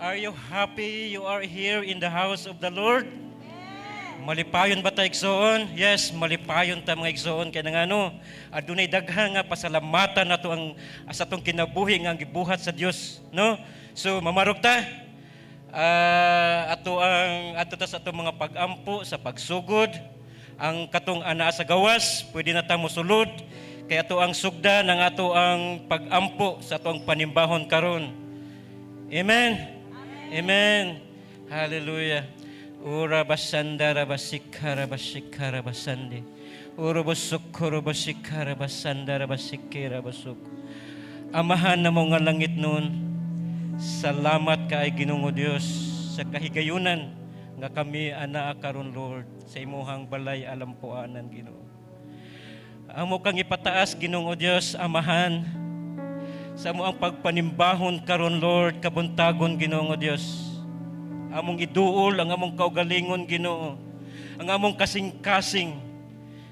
Are you happy you are here in the house of the Lord? Malipayon ba ta igsoon? Yes, malipayon ta mga igsoon kay nga adunay daghan nga pasalamatan nato ang sa atong kinabuhi nga gibuhat sa Dios, no? So mamarog ta. Ato ta sa atong mga pag-ampo sa pagsugod ang katong anaa sa gawas, pwede na ta mosulod kay ato ang sugda ng ato ang pag-ampo sa atong panimbahon karon. Amen. Amen. Hallelujah. Ura basanda rabasikara basikara basandi. Ura basukura basikara basanda rabasikira basuk. Amahan na mo nga langit noon. Salamat kay Ginoong Dios sa kahigayunan nga kami anaa karon Lord sa imuhang balay alampuanan Ginoo. Amo kang ipataas Ginoong Dios amahan sa mo ang pagpanimbahon karon Lord kabuntagon Ginoo Dios. Among iduol ang among kaugalingon Ginoo. Ang among kasing-kasing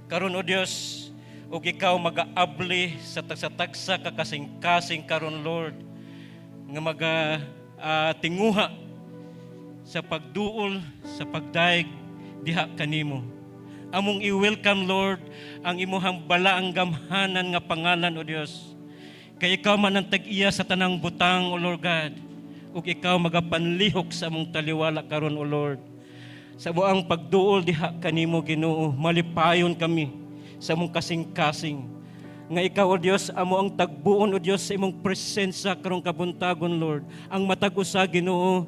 karon o Dios ug ikaw magaabli sa tagsa-tagsa ka kasing-kasing karon Lord nga tinguha sa pagduol sa pagdaig diha kanimo. Among i-welcome Lord ang imuhang balaang gamhanan nga pangalan o Dios. Kay ikaw man ang tag-iya sa tanang butang, O Lord God. Ug ikaw magapanlihok sa among taliwala karon, O Lord. Sa buang pagduol diha kanimo Ginoo, malipayon kami sa among kasing-kasing. Nga ikaw, O Dios, amo ang tagbuon, O Dios, sa imong presensya karong kabuntagon, Lord. Ang matag-usa Ginoo,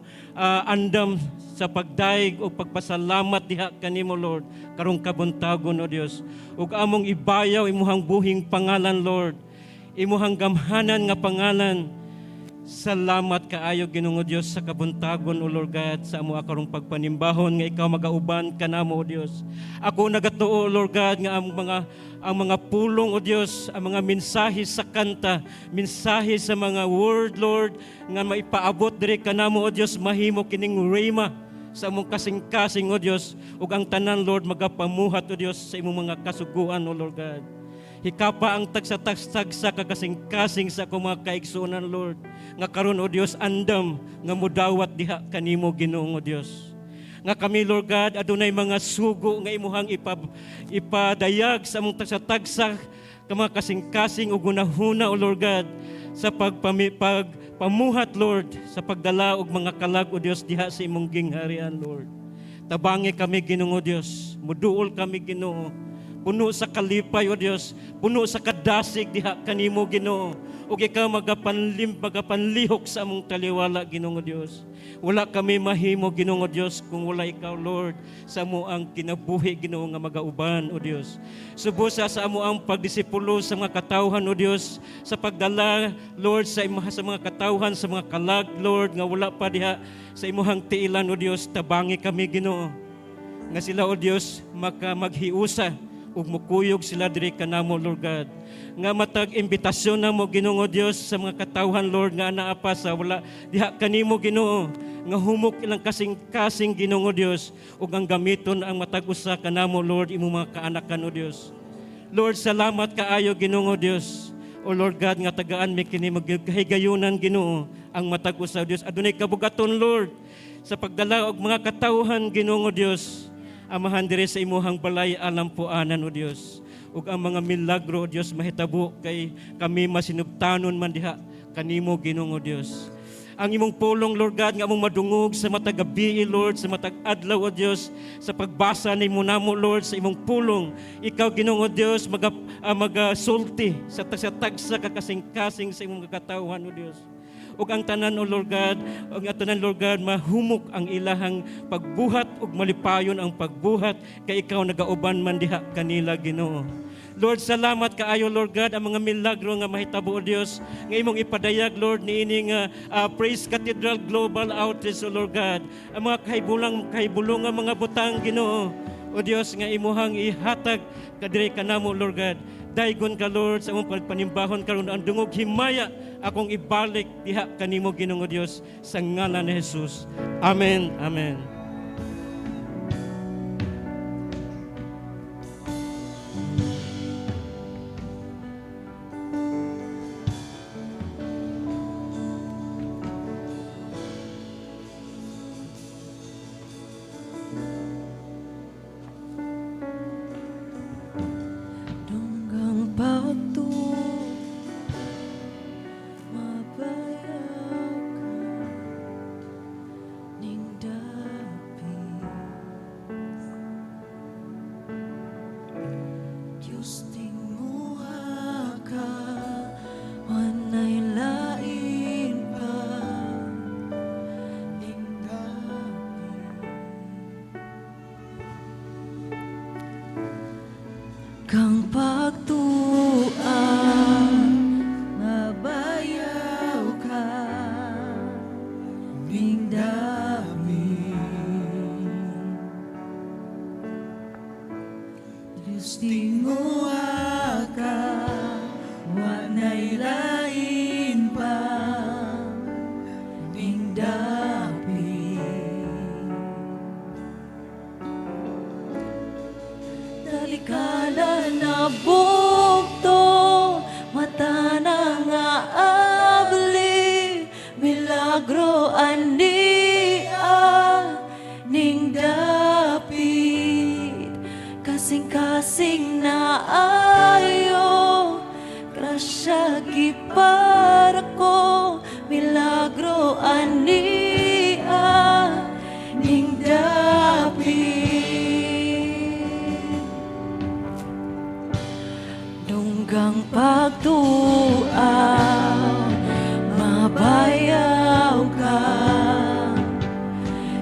andam sa pagdaig o pagpasalamat diha kanimo, Lord, karong kabuntagon, O Dios. Ug among ibayaw imuhang buhing pangalan, Lord. Imuhang gamhanan nga pangalan. Salamat kaayo Ginoong Dios sa kabuntagon o Lord God sa amo karong pagpanimbahon nga ikaw magauban kanamo o Dios. Ako nagatuo o Lord God nga ang mga pulong o Dios, ang mga mensahe sa kanta, mensahe sa mga word Lord nga maipaabot diri kanamo o Dios mahimo kining rhema sa among kasing-kasing o Dios ug ang tanan Lord magapamuhat o Dios sa imong mga kasuguan o Lord God. Hikapa ang tagsa-tagsa kakasing-kasing sa akong mga kaigsunan, Lord. Nga karon o Dios, andam nga mudawat diha kanimo Ginoong o Dios. Nga kami, Lord God, adunay mga sugo nga imuhang ipadayag sa among tagsa-tagsa ka mga kasing-kasing ug gunahuna, O Lord God, sa pagpamuhat, Lord, sa pagdala og mga kalag, O Dios, diha sa imong gingharian, Lord. Tabangi kami, Ginoong o Dios. Muduol kami, Ginoo. Puno sa kalipay, O Dios, puno sa kadasig diha kanimo Ginoo. Ug ikaw magapanlihok sa among taliwala Ginoong Dios. Wala kami mahimo Ginoong Dios kung wala ikaw Lord sa amo ang kinabuhi Ginoo nga magauban O Dios. Subusa sa amo ang pagdisipulo sa mga katawhan O Dios, sa pagdala Lord sa mga katawhan sa mga kalag Lord nga wala pa diha sa imuhang tiilan O Dios, tabangi kami Ginoo. Nga sila O Dios maghiusa ug mukuyog sila diri kanamo Lord God. Nga matag imbitasyon namo Ginoo Dios sa mga katawhan Lord nga anaa pa sa wala diha kanimo Ginoo. Nga humok ilang kasing-kasing Ginoo Dios ug ang gamiton ang matag usa kanamo Lord imong mga kaanakan o Dios. Lord, salamat kaayo Ginoo Dios. O Lord God nga tagaan mi kini magkahigayunan Ginoo ang matag usa Dios. Adunay kabugaton Lord sa pagdala og mga katawhan Ginoo Dios. Amahan diri sa imuhang balay alampuanan o Dios. Ug ang mga milagro o Dios mahitabo kay kami masinubtanon man diha kanimo Ginoo Dios. Ang imong pulong Lord God nga among madungog sa matag gabi Lord, sa matag adlaw o Dios, sa pagbasa nimo namo Lord sa imong pulong. Ikaw Ginoo Dios magasulti sa tagsa kakasing-kasing sa imong katawhan o Dios. Ug ang tanan o Lord God, mahumok ang ilahang pagbuhat ug malipayon ang pagbuhat kay ikaw nagauban man diha kanila Ginoo. Lord, salamat kaayo Lord God ang mga milagro nga mahitabo o Dios nga imong ipadayag Lord niini nga Praise Cathedral Global Outreach o Lord God. Ang mga kahibulong nga mga butang Ginoo o Dios nga imuhang ihatag kadiri kanamo Lord God. Daygon ka Lord sa imong pagpanimbahon karon ang dungog himaya akong ibalik diha kanimo Ginoo Dios sa ngalan ni Jesus. Amen. Amen. kang pagtuan, mabayaw ka, ning dami. Diyos tinguha ka, wanay lain pa, ning dami. Dalikala na bukto, mata na nga abli, milagro ania, ning dapit, kasing-kasing na ayo, grasya gipara ko, milagro ania, ning dapit. Dunggang pagtuaw, mabayaw ka,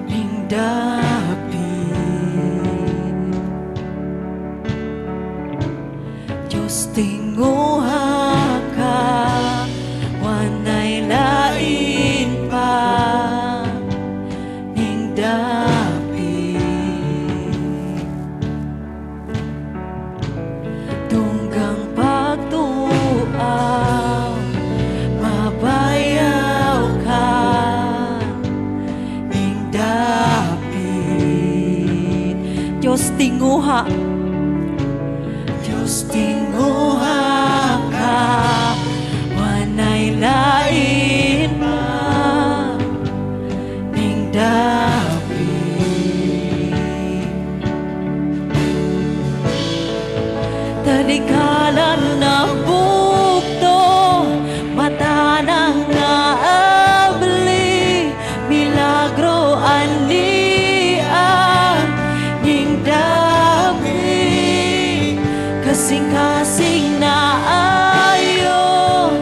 ning dapit. Diyos tinguha ka, wanay lain pa, ning dapit. Tunggang pagtuaw, mabayaw ka, ning dapit. Diyos tinguha, Diyos tinguha ka, wanay lain pa, ning dapit. Talikalan na bukto, mata na nga abli, milagro ania, ning dapit, kasing-kasing na ayo,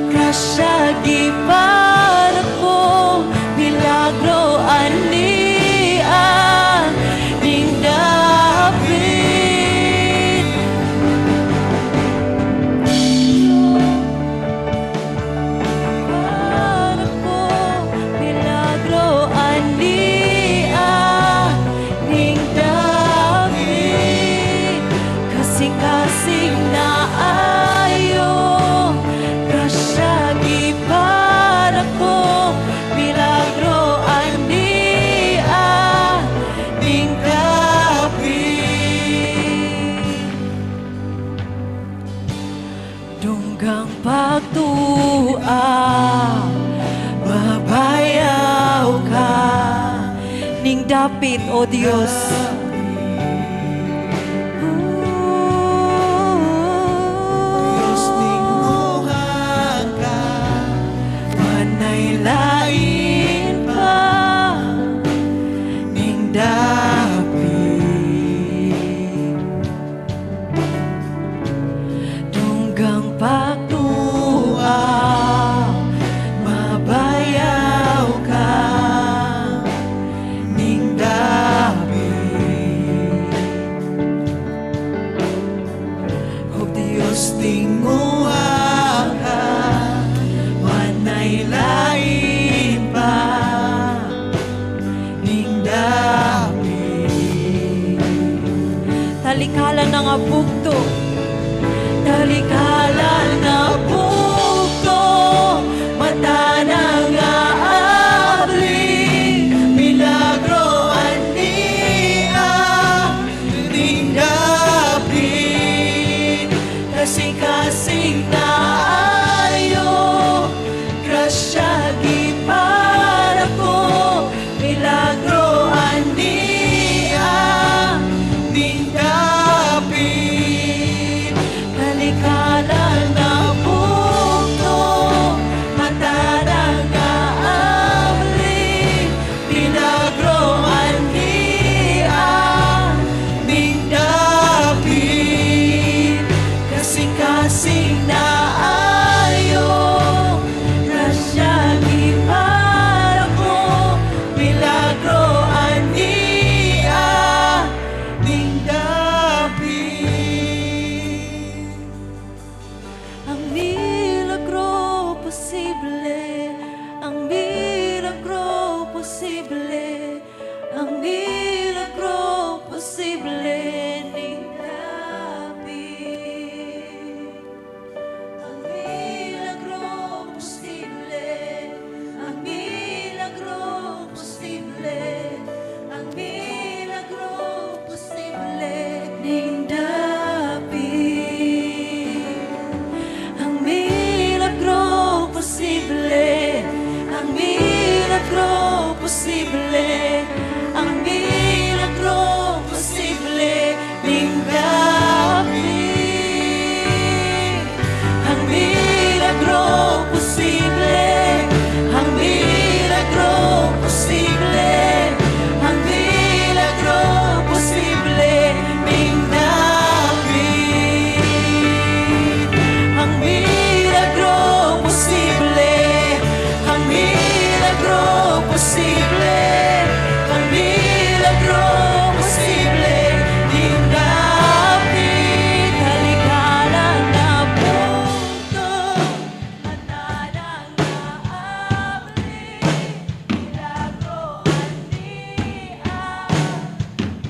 grasya gipara ko, milagro ania, ning dapit. Para ko, milagro ania, ning dapit, kasing-kasing na ayo, grasya gipara ko, milagro ania, ning dapit. Dunggang pagtuaw, mabayaw ka, ning dapit, O Diyos. Diyos tinguha ka, Wanay lain pa, ning dapit. Dunggang pagtuaw, mabayaw ka, ning dapit. O Diyos tinguha ka, wanay lain pa, ning dapit. Talikala na nga bukto, talikala na bukto, mata na nga abli, milagro ania, ning dapit, kasing-kasing na ayo, grasya gipara ko, milagro ania, ning dapit. Talikala na bukto, mata na nga abli, milagro ania, ning dapit, kasing-kasing posible, ang milagro posible ning dapit. Ang milagro posible, ang milagro posible, ang milagro posible ning dapit. Ang milagro posible, ang milagro posible, ang milagro posible ning dapit. Halikalang na punto, matalang na abli, milagro anian,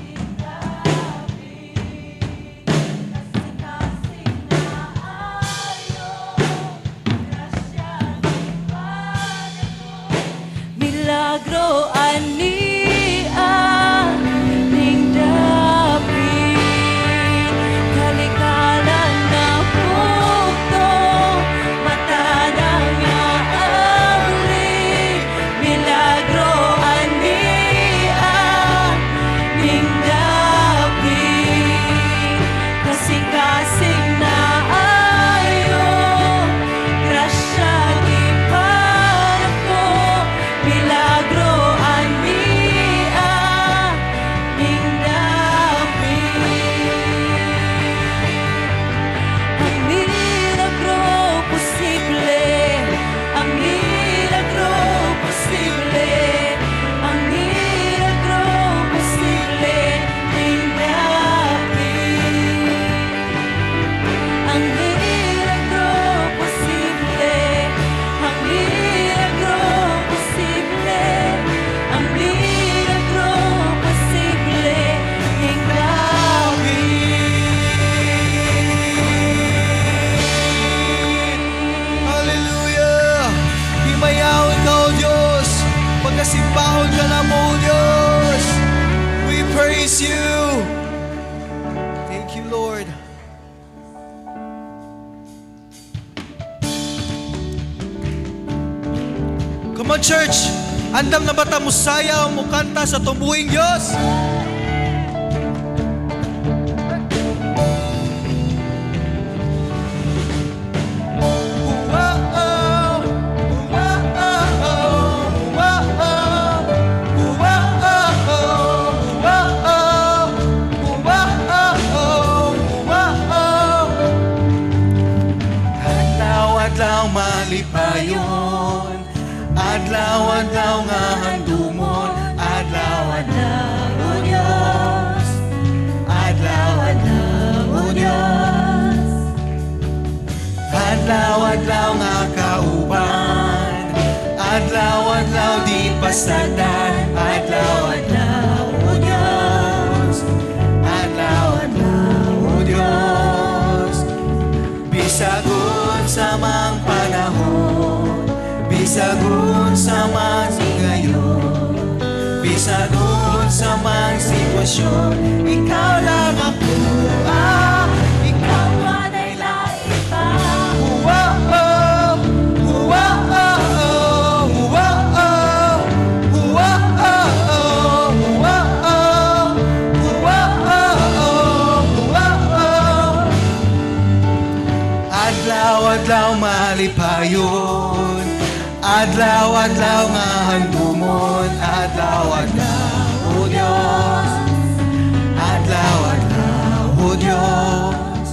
ning dapit. Kasing-kasing na ayo, grasya ni Padre ko. Milagro ania ning dapit. Kalikalan na punto, matalang nga abli, milagro ania ning dapit. Kasing-kasing na ayo, grasya ni Padre ko. Milagro ania ning dapit. Ang milagro posible, ang milagro posible, ang milagro posible ning dapit. Ang milagro posible, ang milagro posible, ang milagro posible ning dapit. Hallelujah! Himayawin ka, O Diyos. Pagkasimpahon ka na mo, O Diyos. We praise you. Thank you, Lord. Come on, church. Andam na bata mo sayaw, mo kanta sa tumuing Diyos. Adlaw-adlaw malipayon, adlaw-adlaw nga handumon, adlaw-adlaw o Diyos, adlaw-adlaw o Diyos, adlaw-adlaw nga kauban, adlaw-adlaw di pasagdan, adlaw-adlaw o Diyos, adlaw-adlaw o Diyos. Bisagon sa mang panahon, bisagon sa mang ngayon, bisagon sa mang sitwasyon, ikaw lang ako, ikaw man ay lain pa. Adlaw-adlaw malipayon, adlaw-adlaw nga handumon, adlaw-adlaw o Diyos, adlaw-adlaw o Diyos,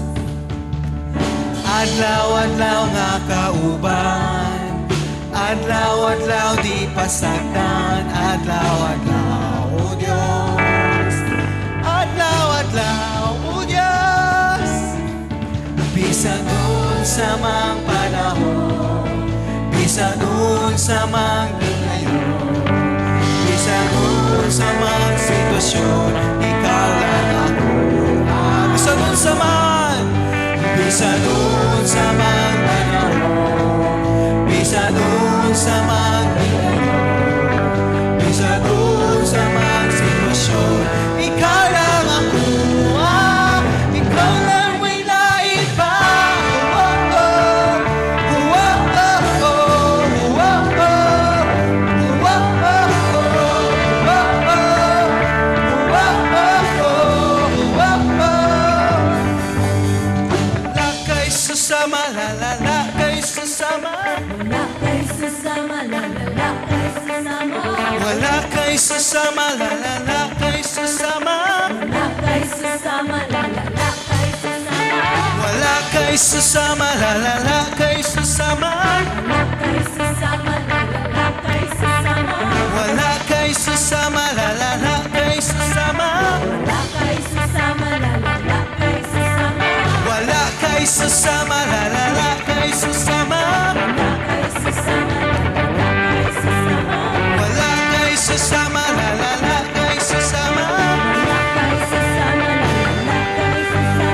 adlaw-adlaw nga kauban, adlaw-adlaw di pasagdan, adlaw-adlaw o Diyos, adlaw-adlaw o Diyos. Bisagon sa mang panahon, bisagon sa mang ngayon, bisagon sa mang sitwasyon, ikaw lang ako. Bisagon sa man, bisagon sa mang panahon, bisagon sa mang ngayon, bisagon sa mang sitwasyon, ikaw lang ako. Ikaw lang may lain pa. sasama, la la la, kay sasama. Wala kay sasama, la la la kay sasama. Wala kay sasama, la la la, kay sasama. Wala kay sasama, la la la kay sasama. Wala kay sasama, la la la, kay sasama. Wala kay sasama, la la la kay sasama. Wala kay sasama, la la la, kay sasama. Wala kay sasama, la la la kay sasama. Wala kay sasama, la la la, kay sasama. Wala kay sasama, la la la kay sasama. Wala kay sasama, la la la, kay sasama. Wala kay sasama, la la la kay sasama.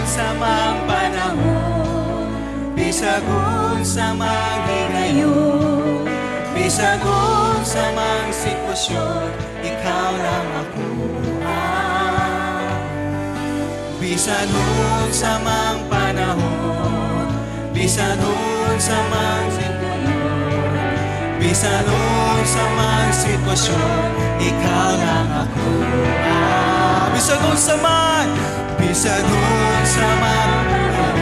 Sa mga panahon, bisagon sa mga higayon, bisagon sa mga sitwasyon, ikaw lang ako. Bisagon sa mga panahon, bisagon sa mga higayon, bisagon sa mga sitwasyon, ikaw lang ako. Bisagon sa mga, bisagon sa mga panahon,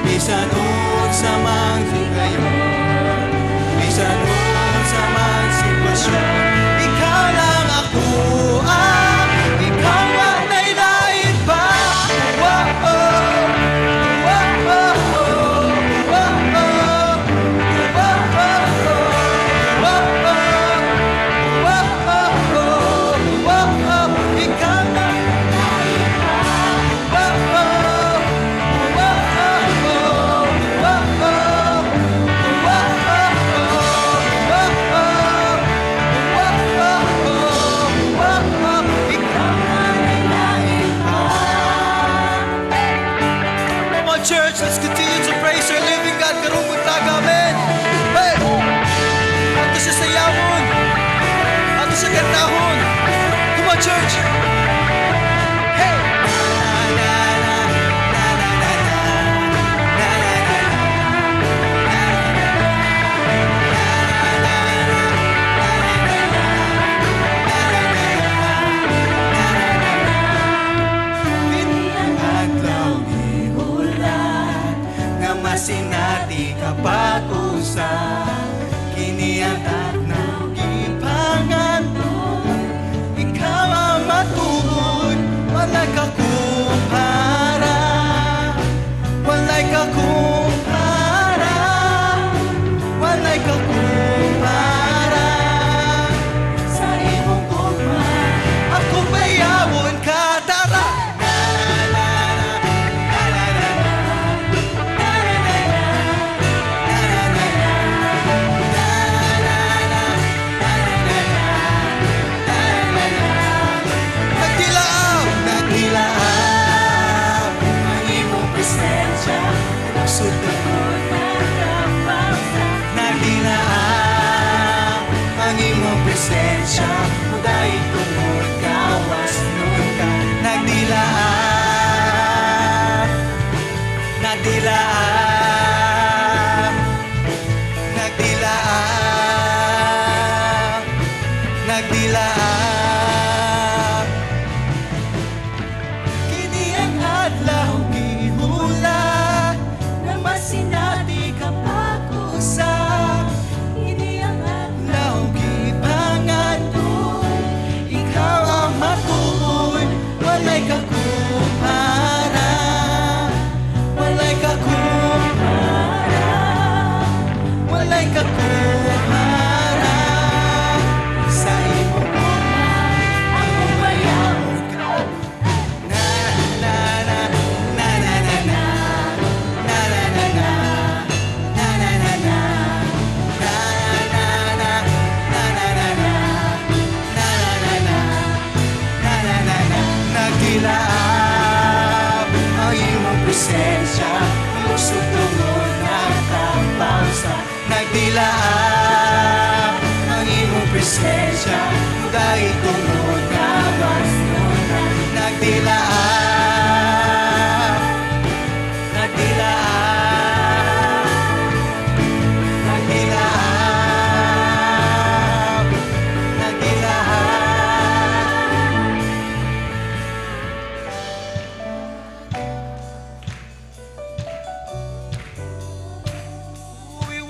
bisagon sa mga higayon, bisagon sa mga sitwasyon, ikaw lang ako. Ikaw ang nailain pa. Wow, oh. Wow, oh, oh. Wow, oh. Wow, oh, oh. Wow, oh. Wow, oh, oh. Wow, oh. Ikaw ang nailain pa. Wow, oh. Wow, oh, oh. Wow, oh. Wow, oh, oh. Wow, oh. Come on, church, let's continue to praise our living God. Karungon taga, amen. Hey! Ato siya sayawon. Ato siya kantahon. Come on, church. Hey! Na, na, na, na, na, na, na. Na, na, na, na. Adlaw ni ulan nga masinati kapakusan kini ang takna gipangaton ikaw ang matuod walay ka kumpara walay ka kumpara walay ka kumpara sa imong kumpara ako bayawon ka tara.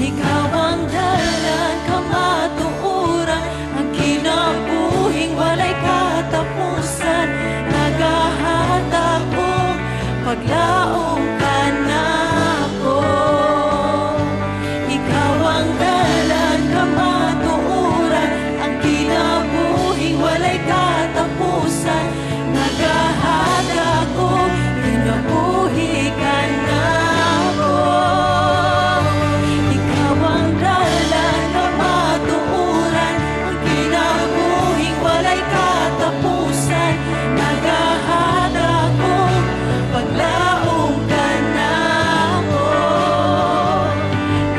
Ikaw ang dalan, kamatuoran, ang kinabuhing walay katapusan. Nagahatag ko, paglaong ka na ko. Ikaw ang dalan, kamatuoran, ang kinabuhing walay katapusan. Nagahatag ko, kinabuhi ka na ko. Ikaw ang dalan, kamatuoran, ang kinabuhing walay katapusan. Nagahatag ko, paglaong ka na ko.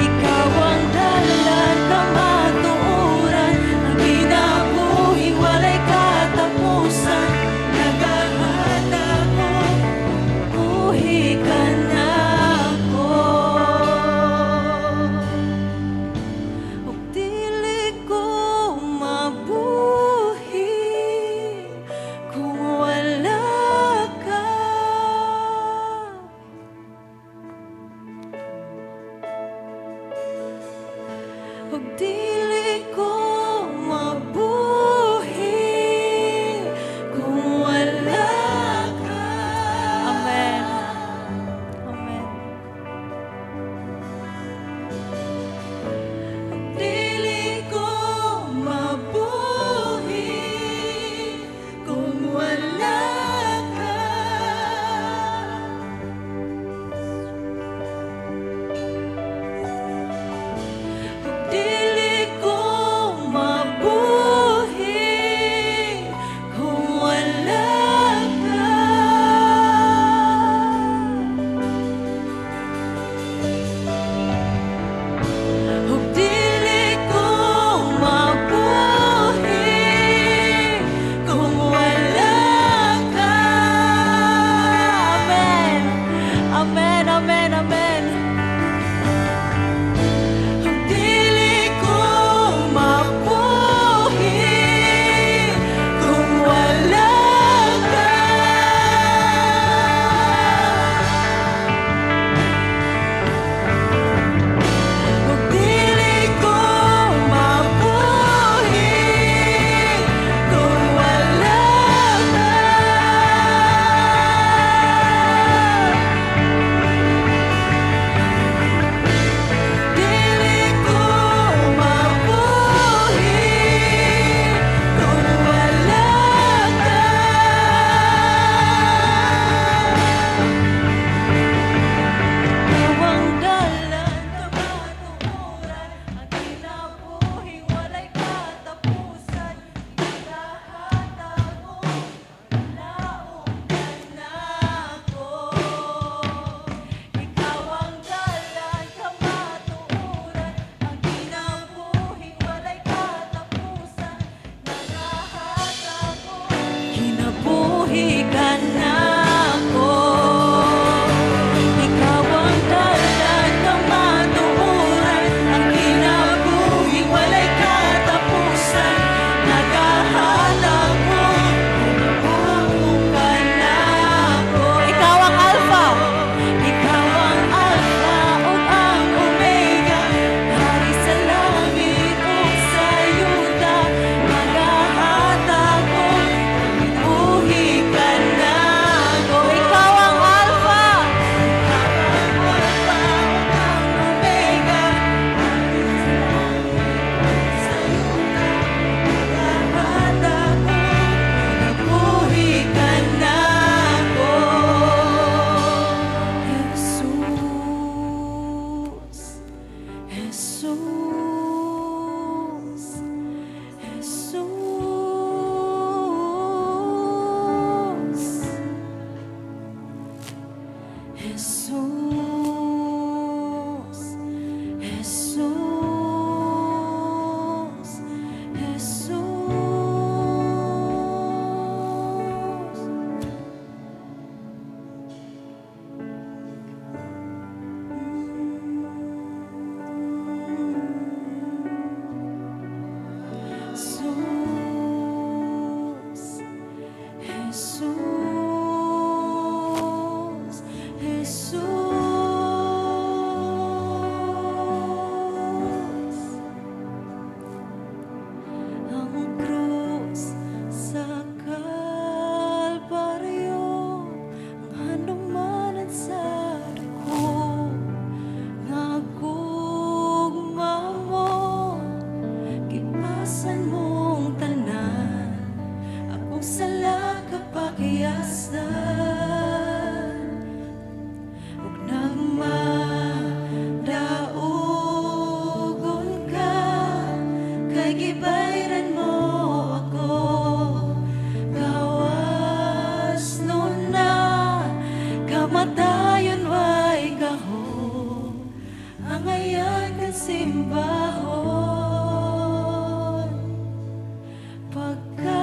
Ikaw ang dalan, kamatuoran, ang kinabuhing walay katapusan. Nagahatag ko, buhi ka na ko. Ug dili ko mabuhi kung wala ka. Ug dili ko mabuhi kung wala ka. Amen. Amen. Dili ko mabuhi kung wala ka. Dili ko mabuhi kung wala ka. Ug dili ko mabuhi kung wala ka. Amen. Amen, amen, amen. Ug dili ko mabuhi kung wala ka. Ug dili ko mabuhi kung wala ka. Dili ko mabuhi kung wala ka. Ikaw ang dalan, kamatuoran, ang kinabuhing walay katapusan. Nagahatag ko, paglaong ka na ko. Ikaw ang dalan, kamatuoran, ang kinabuhing walay katapusan. Nagahatag ko, kinabuhi ka na ko. Ikaw ang dalan, kamatuoran, ang kinabuhing walay katapusan. Nagahatag ko, kinabuhi ka na ko. Ikaw ang Alpha, ikaw ang Alpha ug ang Omega, hari sa langit ug sa yuta. Nagahatag ko, kinabuhi ka na ko. Ikaw ang Alpha, ikaw ang Alpha ug ang Omega, hari sa langit ug sa yuta. Nagahatag ko, kinabuhi ka na ko. Jesus, Jesus, Jesus, Jesus. simbahon, pagkatahon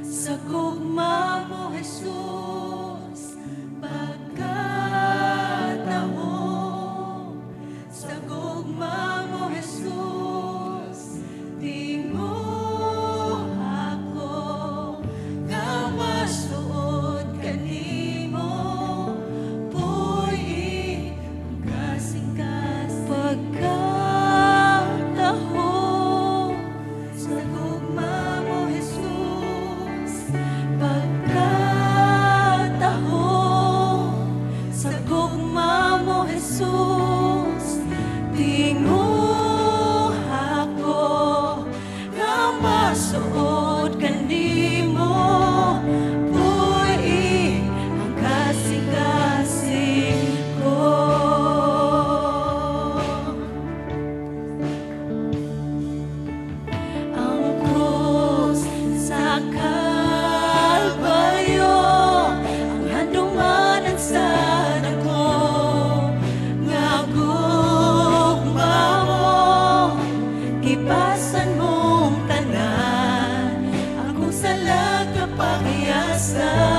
sa gugma mo, Jesus. Pagkatahon sa gugma mo, Jesus. Tingo ako nga masuod kanimo, puy ang kasingkas. Pagkatahon sa gugma mo, Jesus. Pagkatahon sa gugma mo, Jesus. Tingo ako nga masuod kanimo, puy ang kasing-kasing ko. Ang krus sa Kalbaryo, ang handumanan sa dako, nga gugma mo, gipasan mong tanan, akong sala kapahiyasan.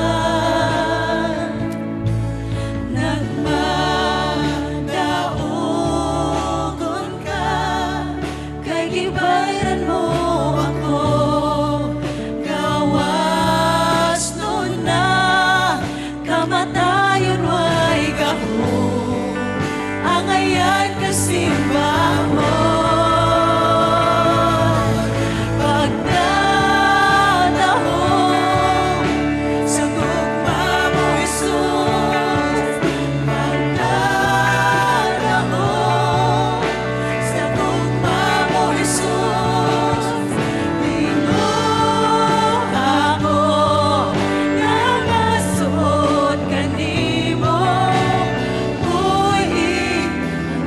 Nagmadaogon ka, kay gibayran mo ako. Gawas nun na, kamatayon way gahom, ang ayan kasimbahon. Pagkatahon sa gugma mo, Jesus. Pagkatahon sa gugma mo, Jesus. Tingo ako nga masuod kanimo, puy ang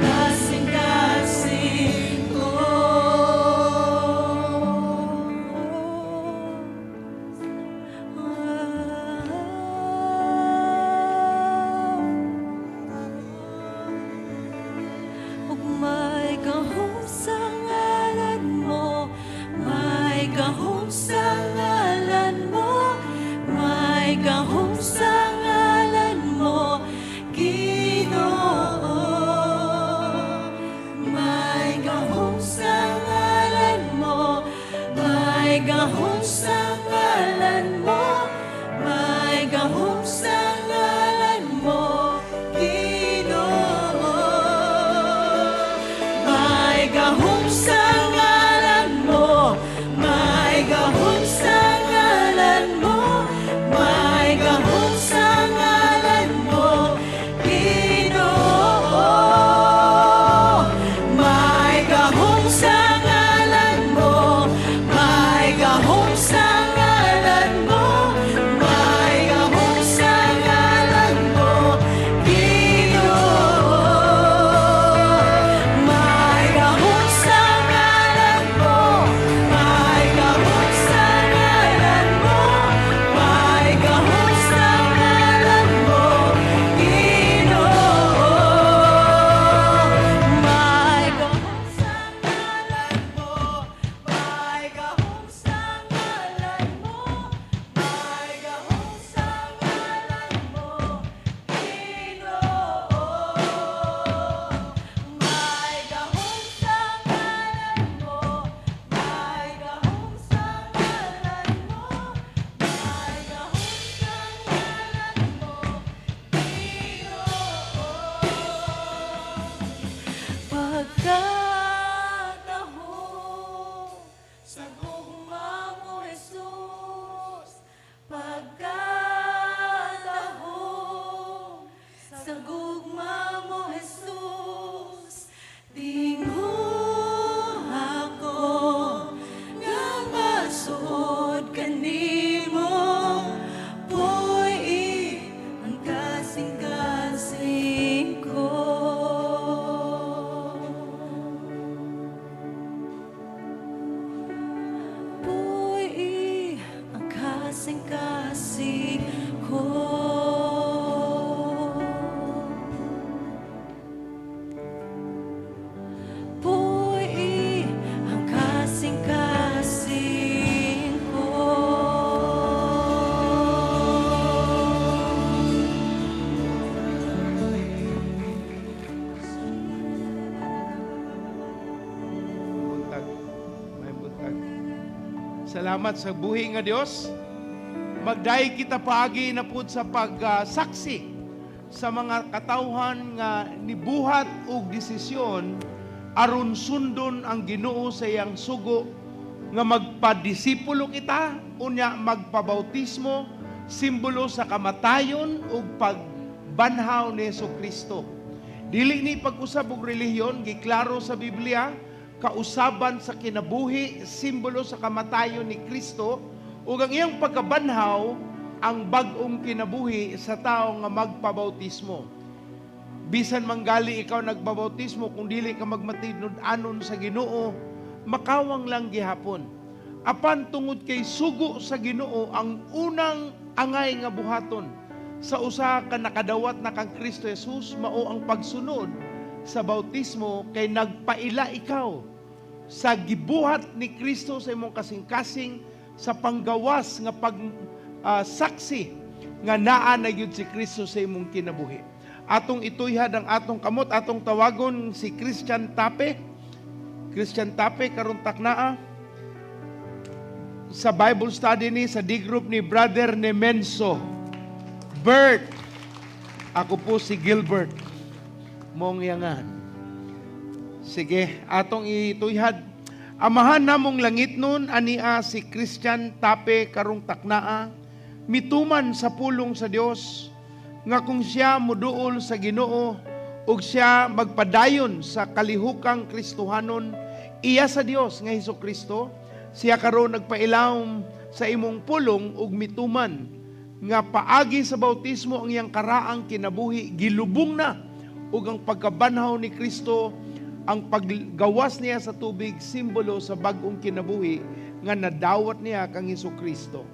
kasing-kasing ko. Ug may gahom sa ngalan mo, may gahom sa ngalan mo, may gahom sa ngalan mo, Ginoo. May gahom sa ngalan mo, may gahom sa ngalan mo, may gahom sa ngalan mo, Ginoo. May gahom sa ngalan mo, may gahom sa ngalan mo, may gahom sa ngalan mo, Ginoo. May gahom sa ngalan mo, may gahom sa ngalan mo, may gahom sa ngalan mo, Ginoo. May gahom sa ngalan Salamat sa buhi nga Dios. Magdahi kita paagi na pud sa pagsaksi sa mga katawhan nga nibuhat og desisyon aron sundon ang Ginoo sa iyang sugo nga magpadisipulo kita unya magpabautismo, simbolo sa kamatayon ug pagbanhaw ni Jesucristo. Dili ni pag-usab og relihiyon, giklaro sa Biblia, kausaban sa kinabuhi, simbolo sa kamatayon ni Kristo, ug ang iyang pagkabanhaw ang bag-ong kinabuhi sa tao nga magpabautismo. Bisan manggali ikaw nagbabautismo, kung dili ka magmatidnud-anon sa Ginoo, makawang lang gihapon. Apan tungod kay sugo sa Ginoo ang unang angay nga buhaton sa usa ka nakadawat na kang Kristo Jesus, mao ang pagsunod sa bautismo kay nagpaila ikaw sa gibuhat ni Kristo sa imong kasing-kasing sa panggawas nga saksi nga naa na gyud si Kristo sa imong kinabuhi. Atong ituyhad ang atong kamot, atong tawagon si Christian Tape. Christian Tape karon taknaa sa Bible study ni sa D-group ni Brother Nemenso Bert. Ako po si Gilbert mong yangan. Sige, atong ituyhad. Amahan namong langit nun, ania si Christian Tape karong taknaa, mituman sa pulong sa Dios nga kung siya muduol sa Ginoo ug siya magpadayon sa kalihukang Kristohanon, iya sa Dios nga Hesukristo, siya karon nagpailawom sa imong pulong ug mituman nga paagi sa bautismo ang iyang karaang kinabuhi gilubong na ug ang pagkabanhaw ni Kristo, ang paggawas niya sa tubig, simbolo sa bag-ong kinabuhi nga nadawat niya kang Hesukristo.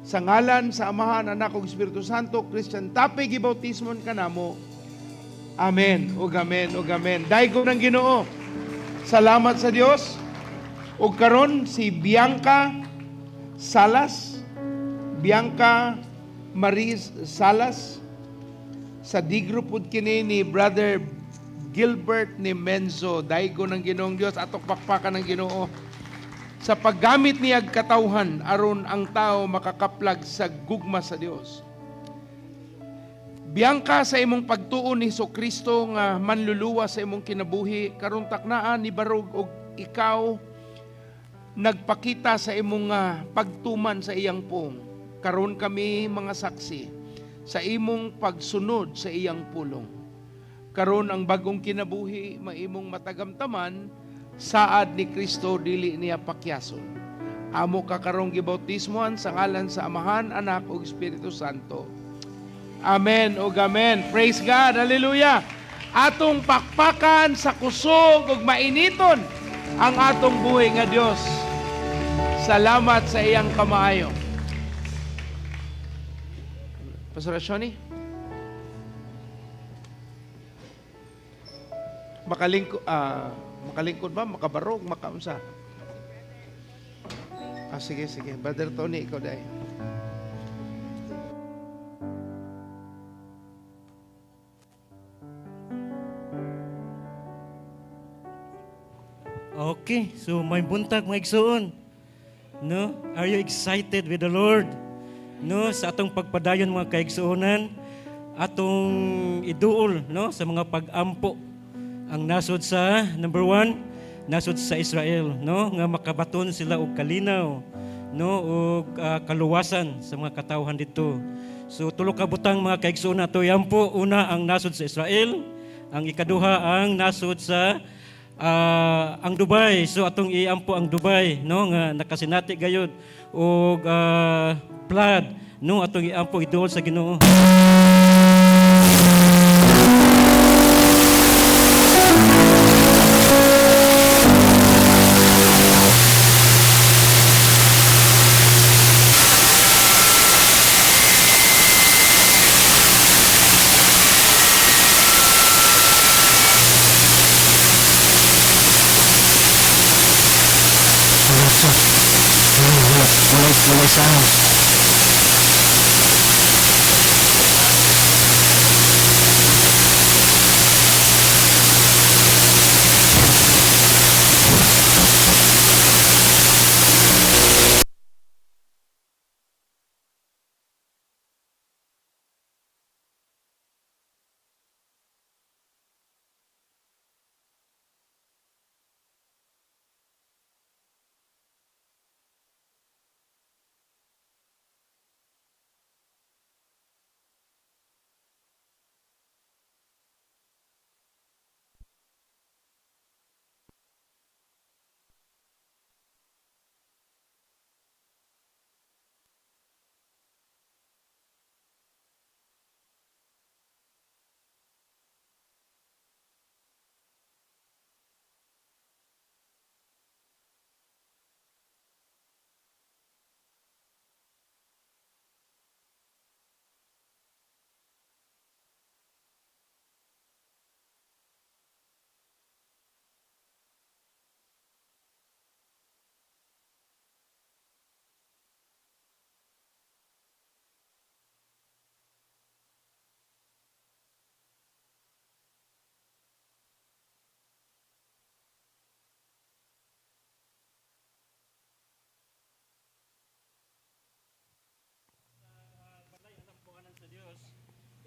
Sa ngalan sa Amahan, Anak ug Espiritu Santo, Christian Tape gibautismon kanamo. Amen ug amen ug amen. Daygo ng Ginoo. Salamat sa Dios. Ug karon si Bianca Salas, Bianca Maris Salas, sa D-group pud kini ni Brother Gilbert Nemenso. Daygo ng Ginoong Dios, atok pakpakan ng Ginoo sa paggamit niya katawhan aron ang tao makakaplag sa gugma sa Dios. Bianca, sa imong pagtuon ni Jesucristo nga manluluwa sa imong kinabuhi, karon taknaan ni barog og ikaw nagpakita sa imong pagtuman sa iyang pong. Karon kami mga saksi sa imong pagsunod sa iyang pulong. Karon ang bagong kinabuhi maimong matagamtaman, saad ni Kristo dili niya pakyason. Amo ka karong gibautismohan sa ngalan sa Amahan, Anak ug Espiritu Santo. Amen ug amen. Praise God. Hallelujah. Atong pakpakan sa kusog ug mainiton ang atong buhay nga Dios. Salamat sa iyang kamaayo. Pastor Shoni, makalingkod ba? Makabarog? Makaunsa? Sige. Brother Tony, ikaw dahil. Okay, so may buntag mga igsoon. No? Are you excited with the Lord? No, sa atong pagpadayon mga kaigsuonan, atong iduol no sa mga pag-ampo ang nasod sa number 1, nasod sa Israel, no, nga makabaton sila og kalinaw, no, og kaluwasan sa mga katawhan dito. So tulo ka butang mga kaigsuonan ato iampo. Una ang nasod sa Israel, ang ikaduha ang nasod sa ang Dubai. So atong iampo ang Dubai, no, nga nakasinati gayud og flood, no, atong iampo idol sa Ginoo. Walay sound.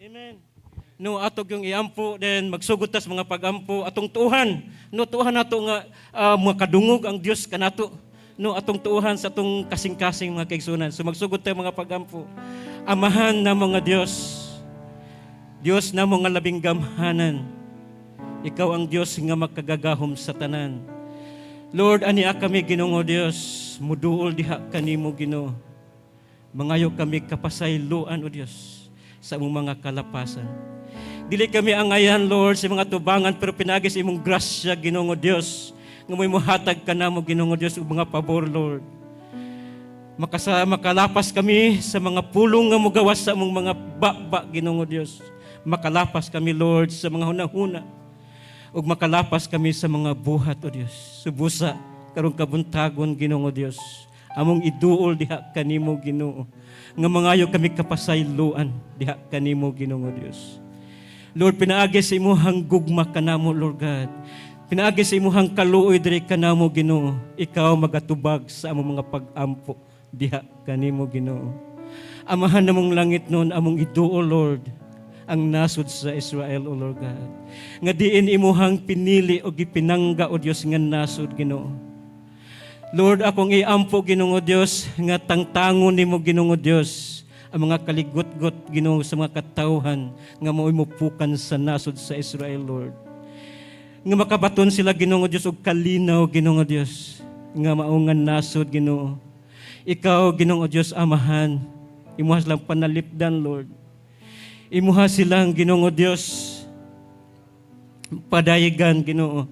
Amen. No atog yung iampo then magsugod tas mga pagampo atong tuuhan. No tuuhan nato nga makadungog ang Dios kanato. No atong tuuhan sa atong kasing-kasing mga kaigsunan. So magsugod tayo mga pagampo. Amahan na mga Dios. Dios na mga labing gamhanan. Ikaw ang Dios nga magkagagahom sa tanan. Lord, ania kami Ginoo Dios, muduol diha kanimo Ginoo. Mangayo kami kapasayloan o Dios sa among mga kalapasan. Dili kami angayan, Lord, sa mga tubangan, pero pinagi sa imong grasya, Ginoo Dios, nga may muhatag ka namo, Ginoo Dios, ug mga pabor, Lord. Makalapas kami sa mga pulong nga mugawas sa among mga baba, Ginoo Dios. Makalapas kami, Lord, sa mga hunahuna. Ug makalapas kami sa mga buhat, O Dios. Subusa, karong kabuntagon, Ginoo Dios. Among iduol diha kanimo, Ginoo. Nga mangayo kami kapasayloan diha kanimo, Ginoo Dios. Lord, pinaagi sa imuhang gugma kanamo, Lord God. Pinaagi sa imuhang kaluoy diri kanamo, Ginoo. Ikaw magatubag sa among mga pag-ampo diha kanimo, Ginoo. Amahan namong langit noon among iduol, Lord, ang nasud sa Israel, O Lord God. Nga diin imuhang pinili o gipinangga, O Dios, nga nasud, Ginoo. Lord, akong iampo, Ginoo Dios, nga tangtangon nimo, Ginoo Dios, ang mga kaligot-got, Ginoo, sa mga katawhan nga mao'y mupukan sa nasod sa Israel, Lord. Nga makabaton sila, Ginoo Dios, og kalinaw, Ginoo Dios, nga maungan nasod, Ginoo. Ikaw, Ginoo Dios, amahan, imuha silang panalipdan, Lord. Imuha silang, Ginoo Dios, padayigan, Ginoo,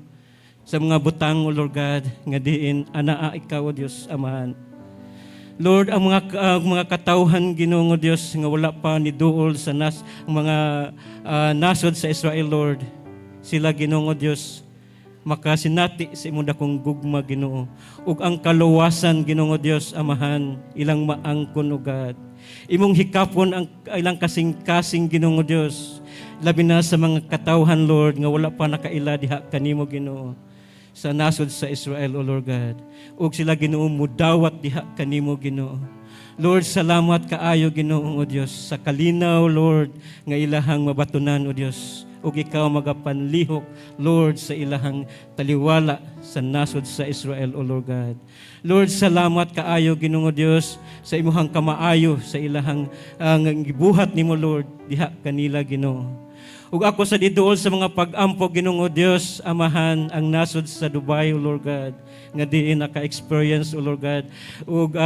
sa mga butang, O Lord God, nga diin, anaa ikaw, O Dios, amahan. Lord, ang mga katawhan, Ginoo Dios, nga wala pa ni duol sa mga nasod sa Israel, Lord. Sila, Ginoo Dios, makasinati sa imong dakong gugma, Ginoo. Ug ang kaluwasan, Ginoo Dios, amahan, ilang maangkon, O God. Imong hikapon ang ilang kasing-kasing, Ginoo Dios. Labi na sa mga katawhan, Lord, nga wala pa nakaila diha kanimo, Ginoo, sa nasod sa Israel, O Lord God. Ug sila, Ginoo, mudawat diha kanimo, Ginoo. Lord, salamat kaayo, Ginoo, O Dios, sa kalinaw, Lord, nga ilahang mabatunan, O Dios. Ug ikaw magapanlihok, Lord, sa ilahang taliwala sa nasod sa Israel, O Lord God. Lord, salamat kaayo, Ginoo Dios, sa imuhang kamaayo sa ilahang gibuhat nimo, Lord, diha kanila, Ginoo. Ug ako sa diduol sa mga pag-ampo, Ginoo Dios, amahan ang nasod sa Dubai, O Lord God, nga diin naka-experience, O Lord God, ug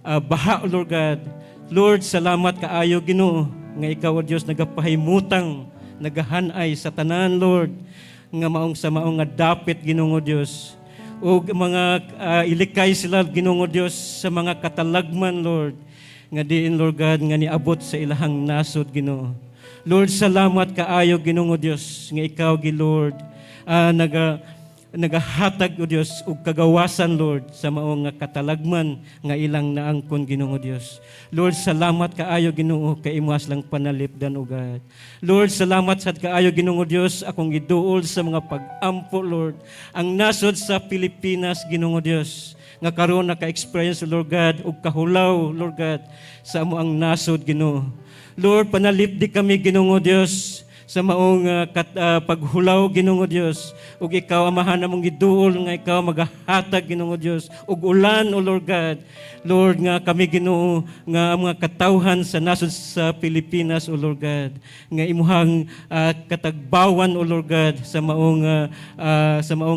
baha, O Lord God. Lord, salamat kaayo, Ginoo, nga ikaw, O Dios, nagapahimutang, nagahanay sa tanan, Lord, nga maong sa maong nga dapit, Ginoo Dios. Ug mga ilikay sila, Ginoo Dios, sa mga katalagman, Lord, nga diin, Lord God, nga niabot sa ilahang nasod, Ginoo. Lord, salamat kaayo, Ginoo Dios, nga ikaw, Lord, nagahatag, O Dios, ug kagawasan, Lord, sa maong nga katalagman nga ilang naangkon, Ginoo Dios. Lord, salamat kaayo, Ginoo, kay imuhas lang panalipdan, O God. Lord, salamat sad kaayo, Ginoo Dios, akong giduol sa mga pag-ampo, Lord, ang nasod sa Pilipinas, Ginoo Dios, nga karon naka-experience, Lord God, ug kahulaw, Lord God, sa amo ang nasod, Ginoo. Lord, panalipdi kami, Ginoo Dios, sa maong paghulaw, Ginoo Dios. Ug ikaw, amahan namong giduol nga ikaw magahatag, Ginoo Dios, ug ulan, O Lord God. Lord, nga kami, Ginoo, nga mga katawhan sa nasod sa Pilipinas, O Lord God, nga imuhang katagbawan, O Lord God, sa maong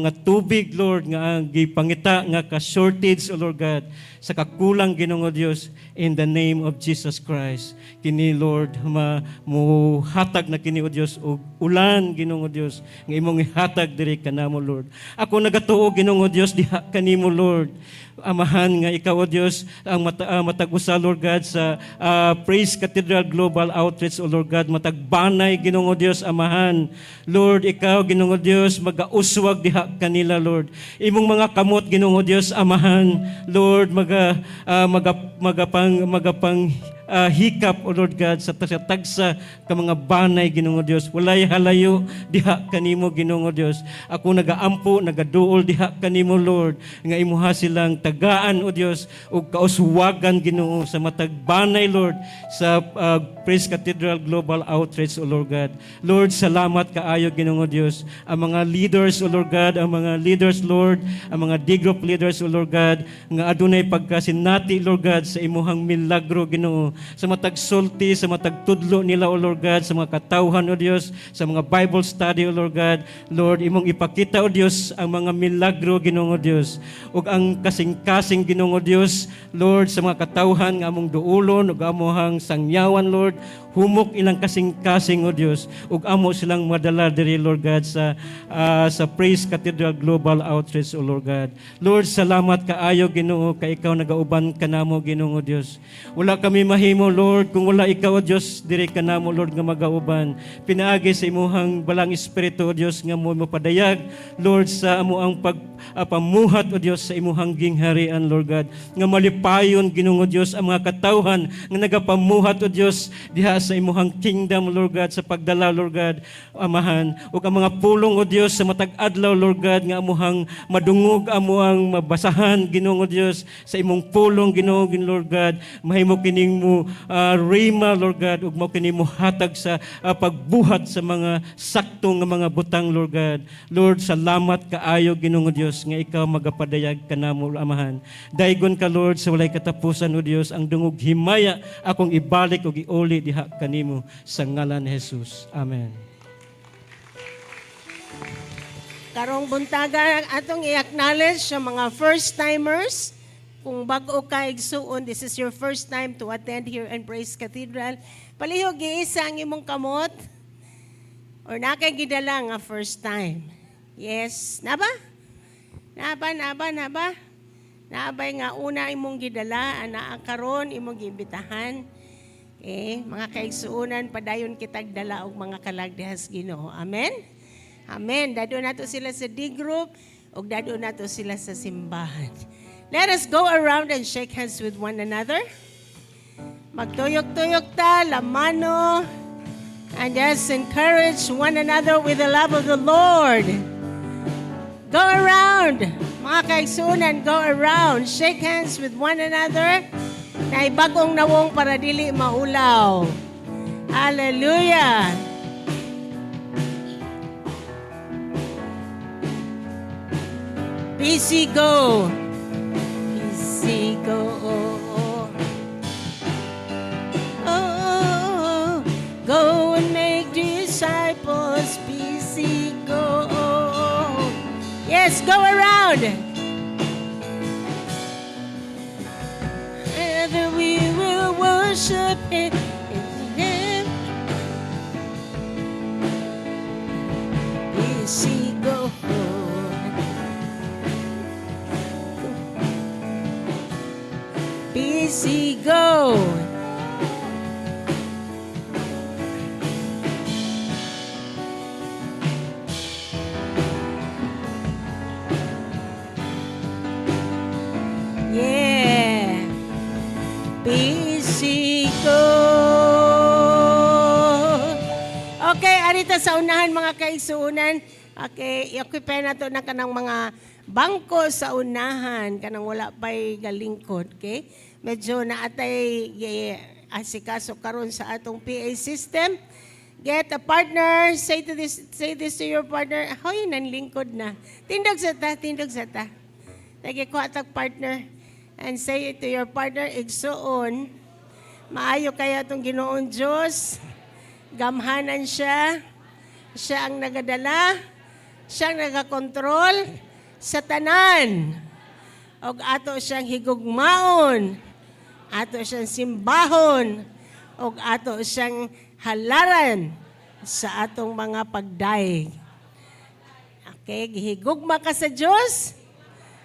nga tubig, Lord, nga gipangita nga ka-shortage, O Lord God, sa kakulang, Ginoo Dios, in the name of Jesus Christ. Kini, Lord, muhatag na kini, O Dios, og ulan, Ginoo Dios, nga imong ihatag diri kanamo, Lord. Ako nagatuo, Ginoo Dios, diha kanimo, Lord. Amahan nga ikaw, O Dios, ang matag-usa, Lord God, sa Praise Cathedral Global Outreach, O Lord God, matagbanay, Ginoo Dios, amahan. Lord, ikaw, Ginoo Dios, magauswag diha kanila, Lord. Imong mga kamot, Ginoo Dios, amahan. Lord, magapang hikap, O Lord God, sa tagsa ka mga banay, Ginoo Dios. Walay halayo diha kanimo, Ginoo Dios. Ako nagaampo, nagaduol diha kanimo, Lord, nga imuha silang tagaan, O Dios, ug kauswagan, Ginoo, sa matag banay, Lord, sa Praise Cathedral Global Outreach, O Lord God. Lord, salamat kaayo, Ginoo Dios. Ang mga leaders, O Lord God, ang mga leaders, Lord, ang mga D-group leaders, O Lord God, nga adunay pagkasinati, Lord God, sa imuhang milagro, Ginoo, sa matag sulti, sa matag tudlo nila, O Lord God, sa mga katawhan, O Dios, sa mga Bible study, O Lord God. Lord, imong ipakita, O Dios, ang mga milagro, Ginoo Dios, ug ang kasing-kasing, Ginoo Dios, Lord, sa mga katawhan nga among duulon ug amohang sangyawan, Lord, humok ilang kasing-kasing, O Dios, ug amo silang madala diri, Lord God, sa Praise Cathedral Global Outreach, O Lord God. Lord, salamat kaayo, Ginoo, kay ikaw nagauban kanamo, Ginoo Dios. Wala kami mahimo, Lord, kung wala ikaw, O Dios, diri kanamo, Lord, nga magauban. Pinaagi sa imuhang balang espiritu, O Dios, nga mo padayag, Lord, sa amo ang pamuhat, O Dios, sa imuhang gingharian, Lord God, nga malipayon, Ginoo Dios, ang mga katawhan nga nagapamuhat, O Dios, diha sa imuhang kingdom, Lord God, sa pagdala, Lord God, Amahan, ug ang mga pulong, O Dios, sa matag adlaw, Lord God, nga amuhang madungog, amuhang mabasahan, Ginoo Dios, sa imong pulong, Ginoo, Lord God, mahimo kining mo rema, Lord God, ug mao kini mo hatag sa pagbuhat sa mga saktong nga mga butang, Lord God. Lord, salamat kaayo, Ginoo Dios, nga ikaw magapadayag kanamo, Amahan. Daygon ka, Lord, sa walay katapusan, O Dios, ang dungog himaya akong ibalik ug iuli diha kanimo sa ngalan ni Jesus. Amen. Karong buntaga atong i-acknowledge sa mga first-timers. Kung bago ka igsuon, this is your first time to attend here in Praise Cathedral. Palihog giisa ang imong kamot or nakay gidala nga first time. Yes, naba? Naabay nga una imong gidala, ana karon imong giimbitahan. Mga kaigsuunan, padayon kitag dala og mga kalagdahas Ginoo. Amen? Amen. Dado nato sila sa D-group o dado nato sila sa simbahan. Let us go around and shake hands with one another. Magtuyok-tuyok ta, lamano, and just encourage one another with the love of the Lord. Go around. Mga kaigsuunan, go around. Shake hands with one another. Na ibagong nawong para dili maulaw. Hallelujah. BC go. BC go. Oh, go and make disciples. BC go. Yes, go around. And we will worship Him. BC go. BC go. Yeah. BC go. Okay, arita sa unahan mga kaigsuunan. Okay, i-occupy na to na kanang mga bangko sa unahan kanang wala pa'y galingkod, okay? Medyo naatay asikaso karon sa atong PA system. Get a partner, say this to your partner. Hoy, nanlingkod na. Tindog sa ta. Lagi ko atag partner and say it to your partner, igsuon, maayo kaya itong Ginoong Diyos, gamhanan siya, siya ang nagadala, siya ang nagakontrol sa tanan, og ato siyang higugmaon, ato siyang simbahon, og ato siyang halaran sa atong mga pagdaig. Okay, gihigugma ka sa Diyos,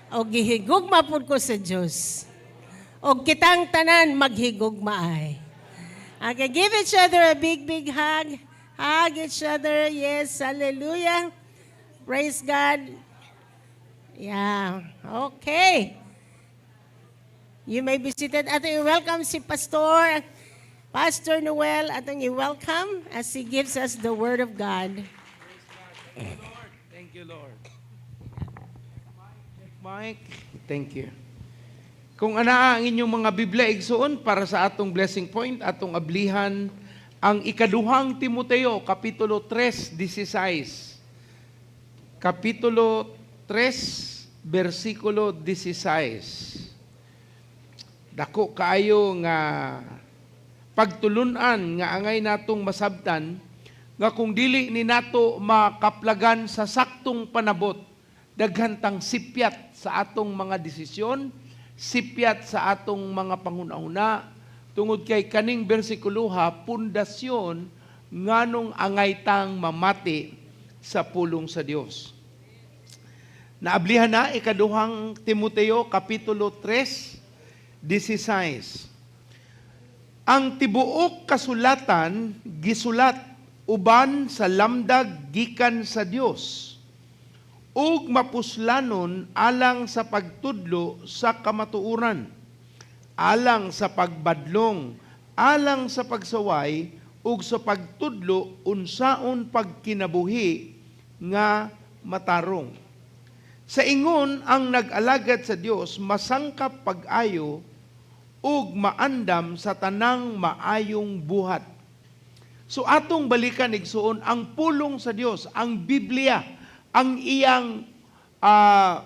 o gihigugma pud ko sa Diyos. O kitang tanan maghigugma ay. Okay, give each other a big hug. Hug each other. Yes, hallelujah. Praise God. Yeah, okay. You may be seated. At welcome si Pastor Pastor Noel, atong i-welcome as he gives us the Word of God. Thank you, Lord. Mike, thank you. Kung ana ang inyong mga Biblia igsuon para sa atong blessing point, atong ablihan ang ikaduhang Timoteo, Kapitulo 3:16. Kapitulo 3, versikulo 16. Dako kaayo nga pagtulunan nga angay natong masabtan nga kung dili ni nato makaplagan sa saktong panabot, daghan tang sipyat sa atong mga desisyon, sipyat sa atong mga panghuna-huna, tungod kay kaning bersikuloha, pundasyon nganong angay tang mamati sa pulong sa Dios. Naablihan na ikaduhang Timoteo, Kapitulo 3:16. Ang tibuok kasulatan gisulat uban sa lamdag gikan sa Dios, ug mapuslanon alang sa pagtudlo sa kamatuoran, alang sa pagbadlong, alang sa pagsaway, ug sa pagtudlo unsaon pagkinabuhi nga matarong. Sa ingon ang nag-alagad sa Dios masangkap pag-ayo ug maandam sa tanang maayong buhat. So atong balikan igsuon ang pulong sa Dios, ang Biblia, ang iyang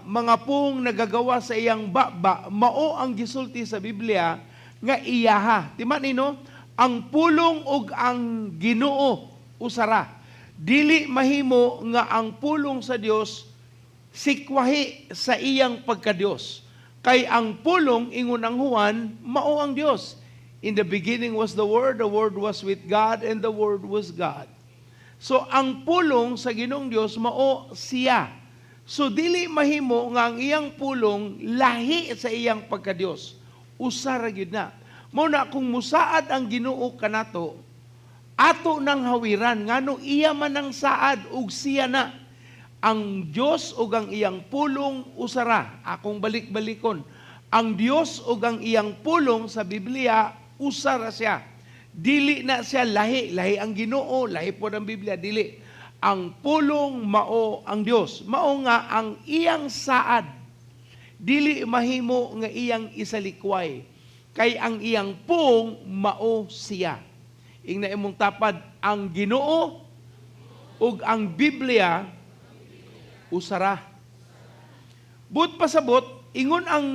mga pong nagagawa sa iyang baba, mao ang gisulti sa Biblia nga iyaha. Timan nino, ang pulong ug ang Ginoo usara. Dili mahimo nga ang pulong sa Dios sikwahi sa iyang pagka-Dios. Kay ang pulong ingon ang Juan, mao ang Dios. In the beginning was the Word was with God, and the Word was God. So ang pulong sa Ginoong Dios mao siya. So dili mahimo nga ang iyang pulong lahi sa iyang pagka-Dios. Usa ra gyud na. Mao na kung musaad ang Ginoo kanato, ato nang hawiran ngano iya man ang saad ug siya na. Ang Dios ug ang iyang pulong usara. Akong balik-balikon. Ang Dios ug ang iyang pulong sa Biblia usara siya. Dili na siya lahi ang Ginoo, lahi po ng Biblia, dili. Ang pulong mao ang Dios. Mao nga ang iyang saad. Dili mahimo nga iyang isalikway. Kay ang iyang pung mao siya. Ingna imong tapad, ang Ginoo ug ang Biblia usara. But pasabot, ingon ang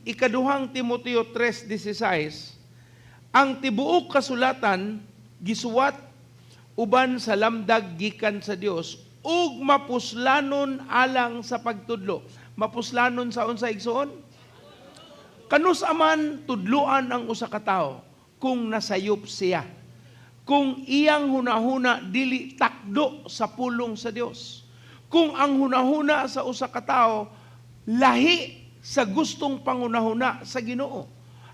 ikaduhang Timoteo 3:16, ang tibuok kasulatan gisuwat uban sa lamdag gikan sa Dios ug mapuslanon alang sa pagtudlo. Mapuslanon sa unsa igsuon? Kanus aman tudloan ang usa ka tawo kung nasayop siya. Kung iyang hunahuna dili takdo sa pulong sa Dios. Kung ang hunahuna sa usa ka tawo lahi sa gustong pangunahuna sa Ginoo.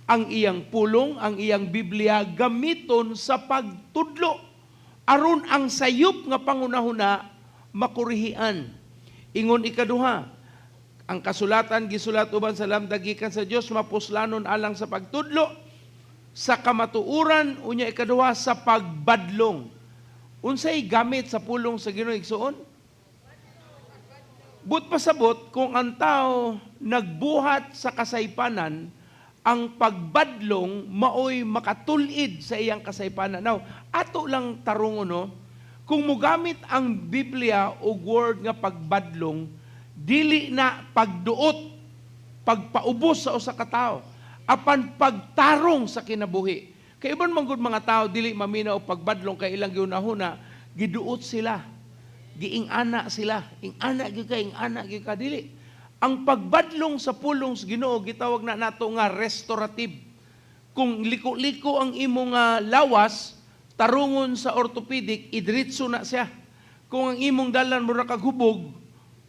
Ang iyang pulong, ang iyang Biblia gamiton sa pagtudlo aron ang sayop nga pangunahuna makurihian. Ingon ikaduha, ang kasulatan gisulat uban sa lamdag gikan sa Dios mapuslanon alang sa pagtudlo sa kamatuoran, unya ikaduha sa pagbadlong. Unsay gamit sa pulong sa Ginoo igsuon? But pasabot kung ang tao nagbuhat sa kasaypanan, ang pagbadlong maoy makatulid sa iyang kasaypanan. Now, ato lang tarungon, no? Kung mugamit ang Biblia o word nga pagbadlong, dili na pagduot, pagpaubos sa usa ka tawo, apan pagtarong sa kinabuhi. Kay iban man gud mga tao dili mamina og pagbadlong kay ilang giunahuna, giduot sila. Giing-ana sila. Ing-ana gyud ka, ing-ana gyud ka dili. Ang pagbadlong sa pulong sa Ginoo gitawag na nato nga restorative. Kung liko-liko ang imong lawas, tarungon sa orthopedic, idritso na siya. Kung ang imong dalan mura kag hubog,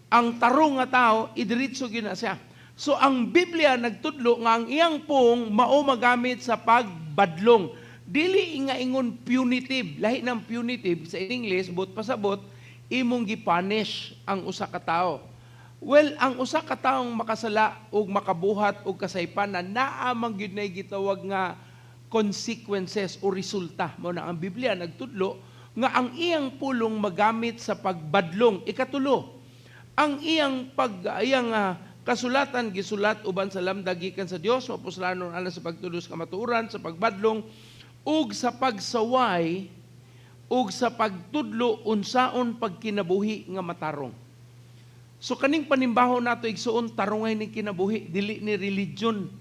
ang tarong nga tao, idritso gyud na siya. So ang Biblia nagtudlo nga ang iyang pong mao magamit sa pagbadlong. Dili nga ingon punitive, lahi ng punitive sa English, but pasabot imong gipunish ang usa ka tawo. Well, ang usa ka taong makasala ug makabuhat og kasaypanan naa man gyud nay gitawag nga consequences o resulta. Mo na ang Biblia nagtudlo nga ang iyang pulong magamit sa pagbadlong. Ikatulo, ang iyang kasulatan gisulat uban sa lamda gikan sa Dios, mapuslanon ana sa pagtulos kamatuoran, sa pagbadlong ug sa pagsaway ug sa pagtudlo unsaon pagkinabuhi nga matarong. So kaning panimbaho nato igsuon tarungay ni kinabuhi, dili ni religion.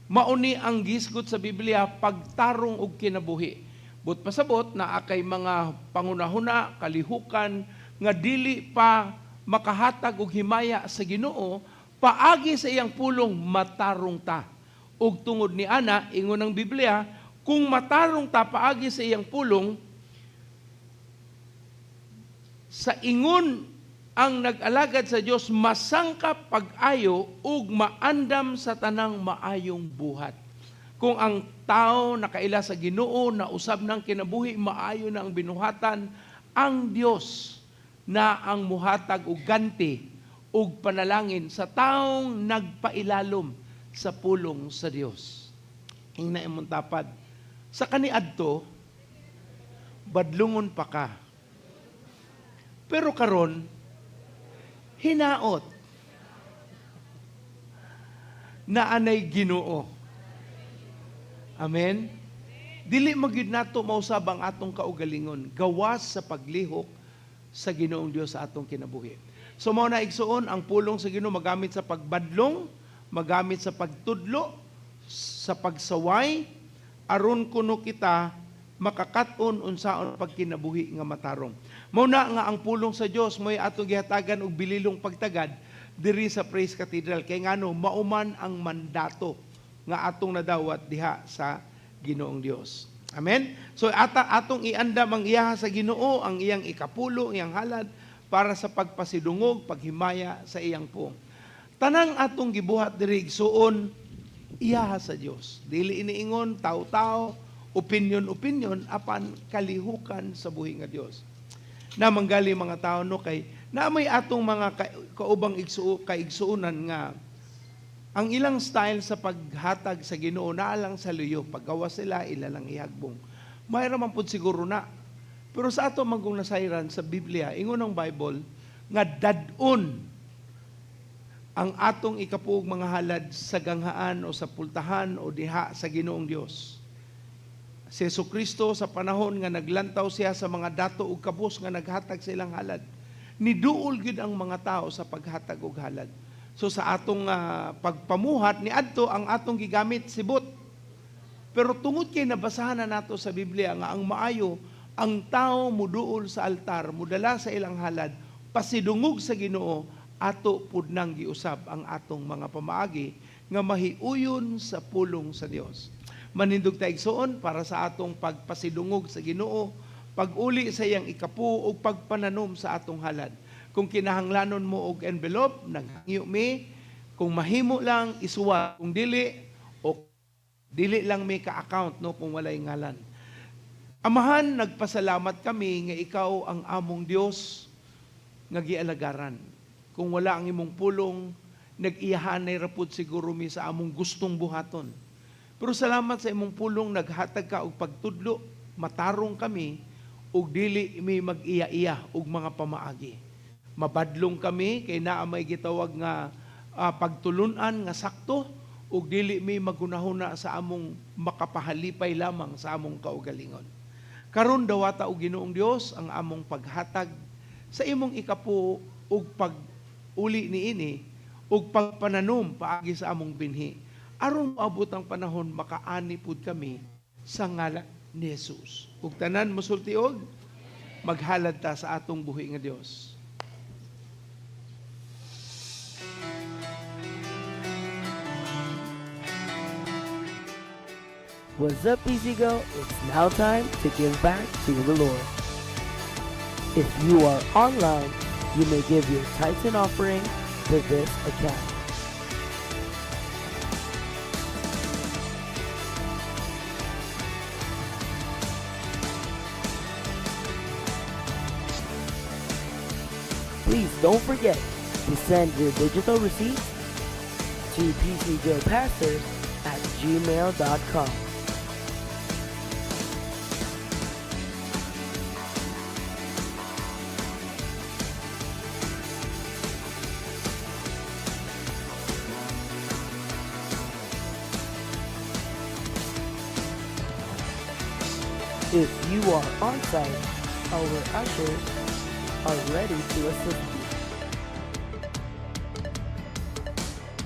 Mauni ang gisgot sa Biblia pagtarong og kinabuhi. But pasabot na akay mga pangunahuna, kalihukan nga dili pa makahatag og himaya sa Ginoo, paagi sa iyang pulong matarong ta. Ug tungod ni ana ingon ang Biblia, kung matarong ta paagi sa iyang pulong, sa ingon ang nag-alagad sa Dios masangkap pag-ayo ug maandam sa tanang maayong buhat. Kung ang tao nakaila sa Ginoo na usab ng kinabuhi maayo na ang binuhatan, ang Dios na ang muhatag og ganti ug panalangin sa taong nagpailalom sa pulong sa Dios. Ing na imong tapad. Sa kaniadto badlungon pa ka. Pero karon hinaot na anay Ginoo. Amen? Dili magyud nato mausab ang atong kaugalingon, gawas sa paglihok sa Ginoong Dios sa atong kinabuhi. So mao na igsuon ang pulong sa Ginoo magamit sa pagbadlong, magamit sa pagtudlo, sa pagsaway aron kuno kita makakat-on unsaon pagkinabuhi nga matarong. Mao na nga ang pulong sa Dios mo'y atong gihatagan og bililong pagtagad diri sa Praise Cathedral kay ngano mauman ang mandato nga atong nadawat diha sa Ginoong Dios. Amen. So atong iandam ang iya sa Ginoo, ang iyang ikapulo, iyang halad para sa pagpasidungog, paghimaya sa iyang pong. Tanang atong gibuhat diri igsuon iya sa Dios. Dili iniingon taw-taw, opinion apan kalihukan sa buhi nga Dios. Na manggali mga tao no kay na may atong mga kaubang kaigsuunan nga ang ilang style sa paghatag sa Ginoo na lang sa luyo, paggawas sila ilalang ihagbong. Mayra man pud siguro na. Pero sa ato magong nasayran sa Biblia, ingon ang Bible nga dadon ang atong ikapuog mga halad sa ganghaan o sa pultahan o diha sa Ginoong Dios. Si Jesucristo sa panahon nga naglantaw siya sa mga dato ug kabus nga naghatag sa ilang halad, niduol gid ang mga tao sa paghatag og halad. So sa atong pagpamuhat ni adto ang atong gigamit sibot. Pero tungod kay nabasahan na nato sa Biblia nga ang maayo ang tao muduol sa altar, mudala sa ilang halad, pasidungog sa Ginoo, ato pud nang giusab ang atong mga pamaagi nga mahiuyon sa pulong sa Dios. Manindog ta igsuon para sa atong pagpasidungog sa Ginoo, pag-uli sa iyang ikapu ug pagpananom sa atong halad. Kung kinahanglanon mo og envelope, naghangyo mi, kung mahimo lang isuwa, kung dili o dili lang may ka-account no kung walay ngalan. Amahan, nagpasalamat kami nga ikaw ang among Dios nga gialagaran. Kung wala ang imong pulong, nag-iyahanay rapud siguro mi sa among gustong buhaton. Pero salamat sa imong pulong, naghatag ka og pagtudlo, matarong kami, ug dili mi mag-iya-iya og mga pamaagi. Mabadlong kami, kay naa may gitawag nga pagtulunan nga sakto, ug dili mi magunahuna sa among makapahalipay lamang sa among kaugalingon. Karon dawata og Ginoong Dios ang among paghatag sa imong ikapu ug pag-uli niini ug pagpananom paagi sa among binhi. Aron maabot ang panahon makaani pud kami sa ngalan ni Jesus. Ug tanan mosultiog maghalad ta sa atong buhi nga Dios. What's up, Easy Go? It's now time to give back to the Lord. If you are online, you may give your tithes and offering to this account. Please don't forget to send your digital receipts to pcjopastors@gmail.com. If you are on site, our ushers are ready to assist you.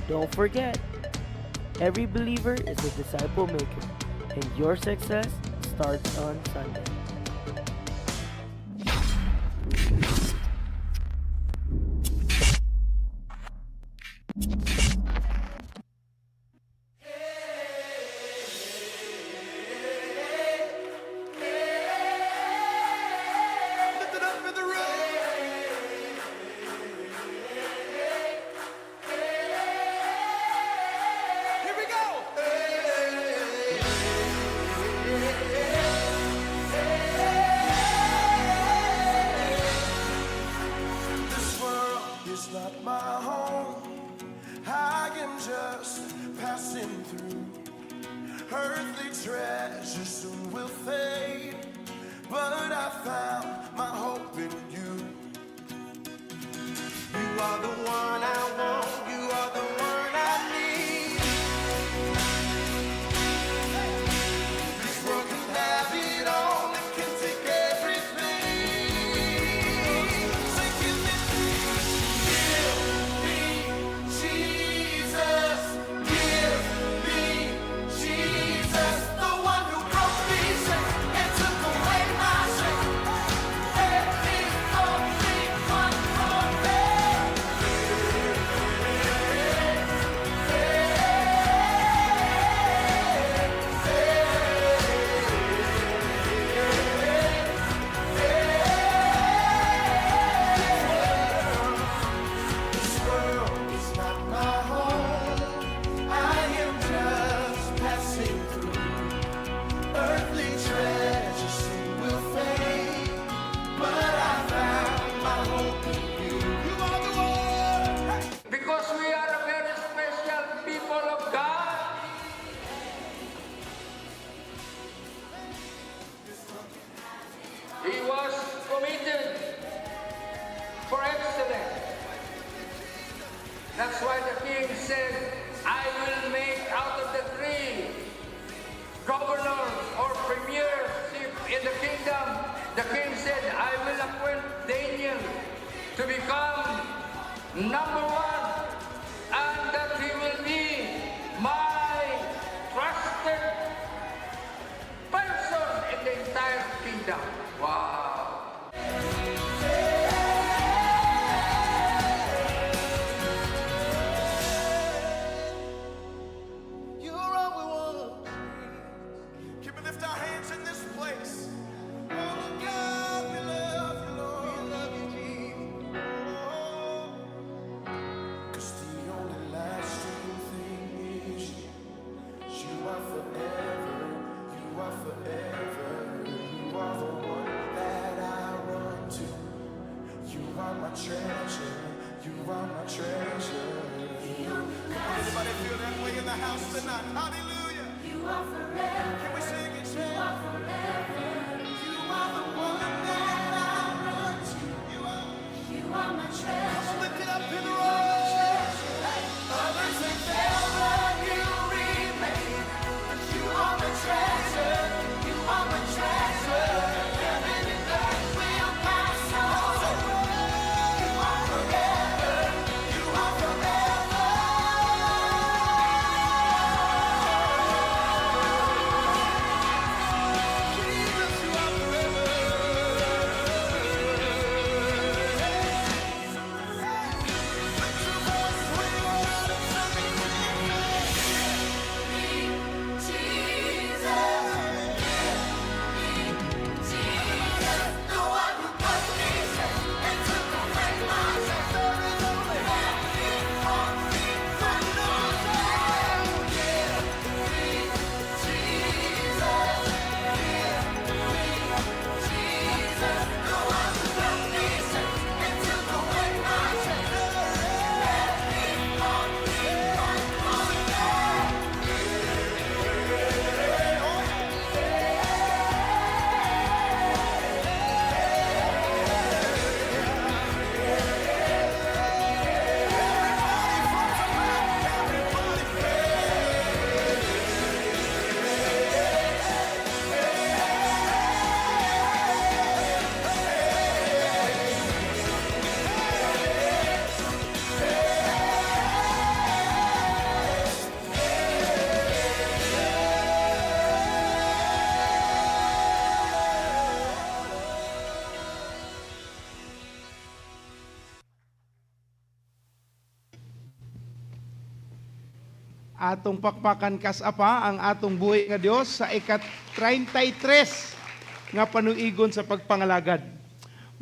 Don't forget, every believer is a disciple maker, and your success starts on Sunday. Lift it up in the room. Here we go. This world is not my home. I am just passing through. Earthly treasures soon will fade, but I found my hope in you. You are the one I want. You are the one I need. This world can have it all. It can take everything. Say, give me Jesus. Give me Jesus. The one who broke me and took away my shame. There is only one for me. This world is not my home. I am just passing through. Earthly treasures soon will fade, but I found my hope in you. You are the one. Because we are a very special people of God. He was committed for excellence. That's why the king said, I will make out of the three governors or premiership in the kingdom. The king said, I will appoint Daniel to become number one, and that he will be my trusted person in the entire kingdom. Wow. You're all we want. Can we lift our hands in this place? Oh God, we love you, Lord. We love you, Jesus. Oh, 'cause the only lasting thing is you. You are forever. You are forever. You are the one that I run to. You are my treasure. You are my treasure. Anybody feel that way in the house tonight? Hallelujah. You are forever. Can we sing it? You are forever. You are the one that I run to. You are my treasure. Come on, lift it up in the room. Others may fail, but you remain. You are my treasure. You are my treasure. Heaven and earth will pass away. You are forever. You are forever. Jesus. atong pakpakan kasapa ang atong buhi nga Dios sa ikat-33 nga panuigon sa pagpangalagad.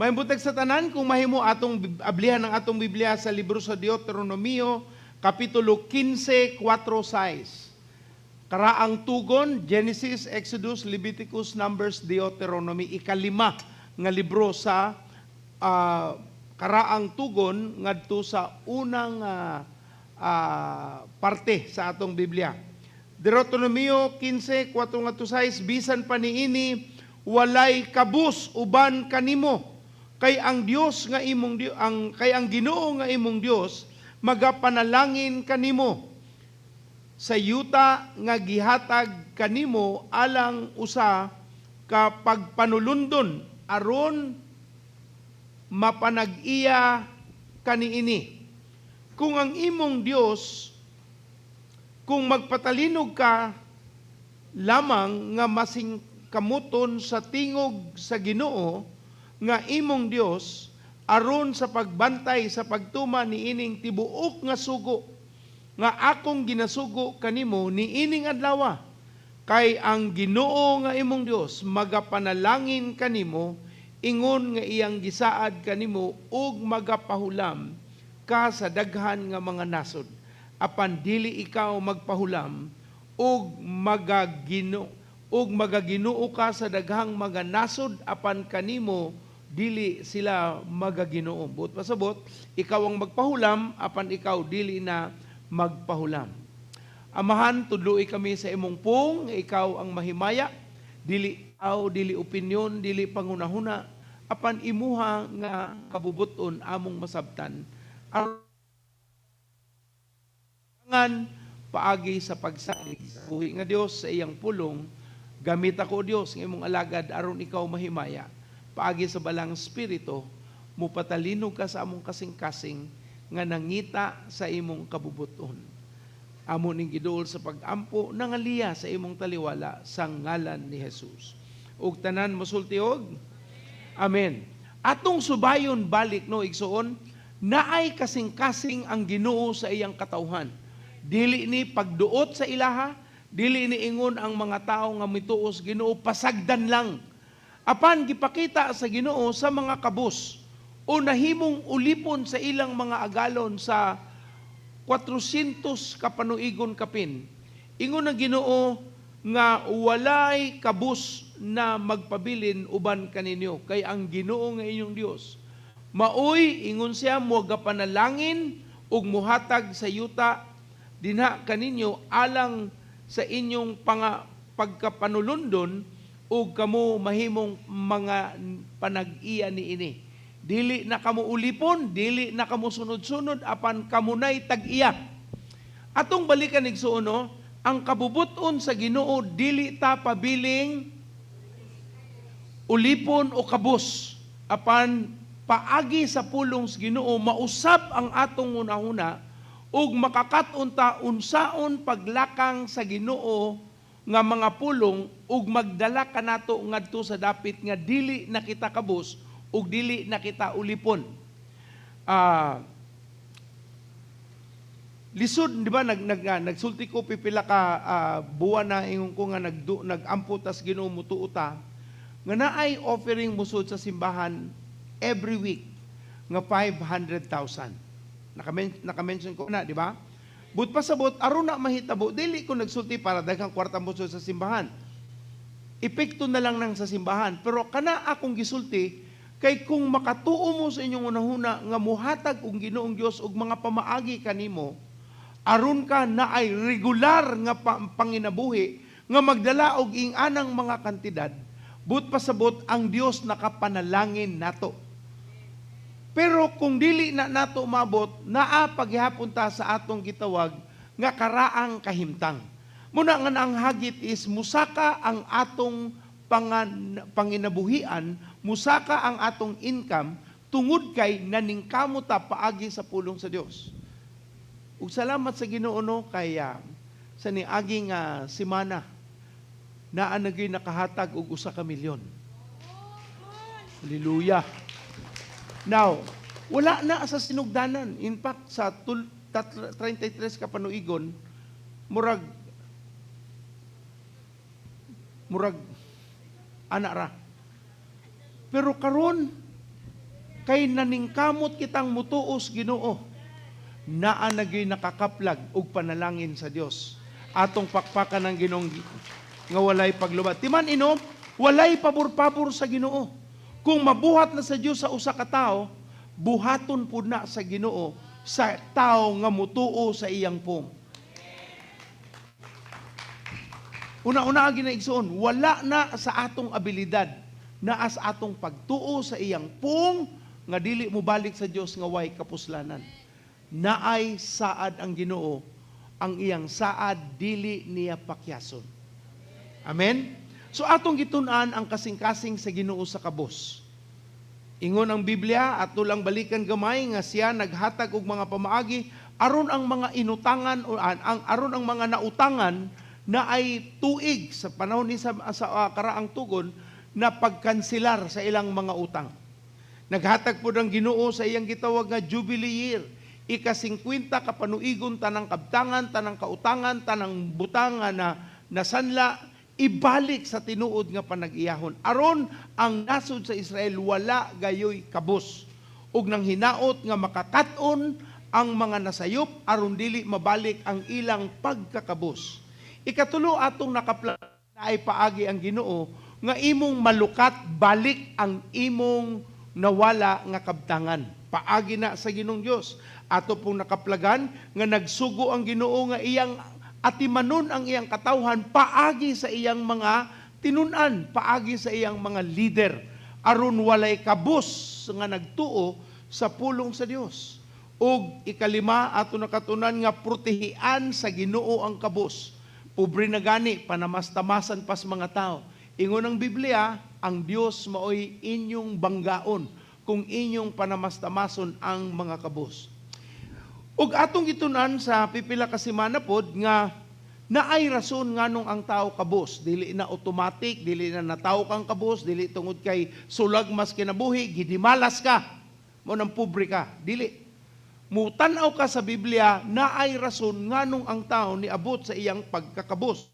Mahimbutag sa tanan kung mahimo atong ablihan ang atong Biblia sa libro sa Deuteronomio kapitulo 15:4-6. Karaang tugon, Genesis, Exodus, Leviticus, Numbers, Deuteronomy, ikalima nga libro sa karaang tugon ngadto sa unang parte sa atong Biblia. Deuteronomio 15:4-6, bisan pa niini walay kabus uban kanimo, kay ang Dios nga imong kay ang Ginoo nga imong Dios magapanalangin kanimo sa yuta nga gihatag kanimo alang usa ka pagpanulundon aron mapanag-iya kaniini. Kung ang imong Dios, kung magpatalinog ka lamang nga masing kamuton sa tingog sa Ginoo nga imong Dios aron sa pagbantay sa pagtuma niining tibuok nga sugo nga akong ginasugo kanimo niining adlaw, kay ang Ginoo nga imong Dios magapanalangin kanimo ingon nga iyang gisaad kanimo ug magapahulam ka sa daghan nga mga nasod, apan dili ikaw magpahulam ug magaginoo ka sa daghang mga nasod, apan kanimo dili sila magaginoo. Buot pasabot, ikaw ang magpahulam, apan ikaw dili na magpahulam. Amahan, tudloi kami sa imong pung, ikaw ang mahimaya, dili opinyon, dili pangunahuna, apan imuha nga kabubuton among masabtan. Arangan paagi sa pagsalig sa buhi nga Dios sa iyang pulong, gamit ako Dios ng imong alagad aron ikaw mahimaya. Paagi sa balang espiritu, mupatalinog ka sa among kasing-kasing nga nangita sa imong kabubuton. Amo ning giduol sa pag-ampo nangaliya sa imong taliwala sa ngalan ni Jesus. Ug tanan mosultiog. Amen. Atong subayon balik no igsuon, naay kasing-kasing ang Ginoo sa iyang katawhan. Dili ni pagduot sa ilaha, dili ni ingon ang mga tao nga mituos Ginoo pasagdan lang. Apan gipakita sa Ginoo sa mga kabus o nahimong ulipon sa ilang mga agalon sa 400 kapanuigon kapin. Ingon ang Ginoo nga walay kabus na magpabilin uban kaninyo, kay ang Ginoo nga inyong Dios maoy ingon siya mo gapanalangin ug muhatag sa yuta dinha kaninyo alang sa inyong pagkapanulundon ug kamo mahimong mga panag-iya niini. Dili na kamo ulipon, dili na kamo sunod-sunod, apan kamo nay tag-iya. Atong balikan igsuon no, ang kabubuton sa Ginoo dili ta pabiling ulipon o kabus, apan paagi sa pulong sa Ginoo mausab ang atong una-una ug makakat-on ta unsaon paglakang sa Ginoo nga mga pulong ug magdala kanato ngadto sa dapit nga dili na kita kabus ug dili na kita ulipon. Lisod, di ba, nagsulti ko pipila ka buwan na ingon ko nga nagampo tas Ginoo mutuota nga naay offering musod sa simbahan every week nga 500,000. Naka-mention ko na, di ba? But pasabot aron na mahitabo, dili ko nagsulti para daghang kwarta musod sa simbahan. Epekto na lang nang sa simbahan, pero kana akong gisulti kay kung makatuo mo sa inyong unahuna nga muhatag og Ginoong Dios og mga pamaagi kanimo, aron ka na ay regular nga panginabuhi nga magdala og ing-anang mga kantidad, but pasabot ang Dios nakapanalangin nato. Pero kung dili na nato mabot, naa paghihapon ta sa atong gitawag nga karaang kahimtang. Muna nga ang hagit is musaka ang atong panginabuhian, musaka ang atong income tungod kay naningkamot ta paagi sa pulong sa Dios. Ug salamat sa Ginoo no kay sa niaging semana naa nagay nakahatag og 1 ka milyon. Hallelujah. Now, wala na sa sinugdanan. In fact, sa 33 kapanuigon, murag ana ra. Pero karon kay naningkamot kitang mutuos Ginoo, naa na gyud nakakaplag og panalangin sa Dios. Atong pakpakan ng Ginoong nga walay paglubat. Timan inom, walay pabor-pabor sa Ginoo. Kung mabuhat na sa Dios sa usa ka tawo, buhaton pud na sa Ginoo sa tawo nga mutuo sa iyang pong. Una-una ang ginaigsoon, wala na sa atong abilidad, naa sa atong pagtuo sa iyang pong nga dili mo balik sa Dios nga way kapuslanan. Naay saad ang Ginoo, ang iyang saad dili niya pakyason. Amen? So atong gitun-an ang kasing-kasing sa Ginoo sa kabos. Ingon ang Biblia at tulang balikan gamay nga siya naghatag og mga pamaagi aron ang mga inutangan o aron ang mga nautangan na ay tuig sa panahon ni sa karaang tugon na pagkanselar sa ilang mga utang. Naghatag po ng Ginoo sa iyang gitawag nga Jubilee Year, ika-50 kapanuigon tanang kabtangan, tanang kautangan, tanang butang na nasanla, ibalik sa tinuod nga panag-iyahon. Aron ang nasod sa Israel wala gayoy kabos. Ug nang hinaot nga makakaton ang mga nasayop aron dili mabalik ang ilang pagkakabos. Ikatulo atong nakaplan na ay paagi ang Ginoo nga imong malukat balik ang imong nawala nga kabtangan. Paagi na sa Ginoong Dios. Ato pong nakaplagan nga nagsugo ang Ginoo nga iyang atimanon ang iyang katawhan paagi sa iyang mga tinunan, paagi sa iyang mga leader aron walay kabus nga nagtuo sa pulong sa Dios. Ug ikalima ato nakatunan nga protehian sa Ginoo ang kabus. Pobre na gani panamas-tamasan pas mga tao. Ingon ang Biblia, ang Dios maoy inyong banggaon kung inyong panamas-tamason ang mga kabus. Ug atong gitunan sa pipila ka semana pod nga naay rason nganong ang tao kabos, dili na automatic, dili na natawo kang kabos, dili tungod kay sulag mas kinabuhi, gidimalas ka, mo nang pobre ka, dili. Mutanaw ka sa Biblia, naay rason nganong ang tao niabot sa iyang pagkakabos.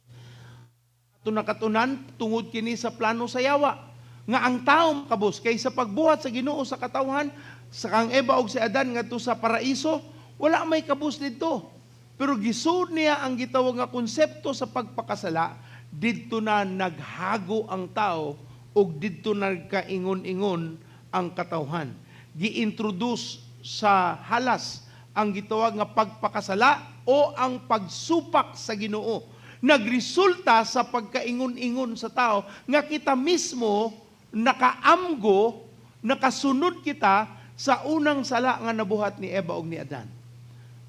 Ato nakatunan tungod kini sa plano sa yawa nga ang tao makabos kay sa pagbuhat sa Ginoo sa katawhan sa kang Eva ug si Adan ngadto sa paraiso, wala may kabus didto. Pero gisud niya ang gitawag nga konsepto sa pagpakasala, didto na naghago ang tao ug didto nagkaingon-ingon ang katawhan. Gi-introduce sa halas ang gitawag nga pagpakasala o ang pagsupak sa Ginoo. Nagresulta sa pagkaingon-ingon sa tao nga kita mismo nakaamgo, nakasunod kita sa unang sala nga nabuhat ni Eva ug ni Adan.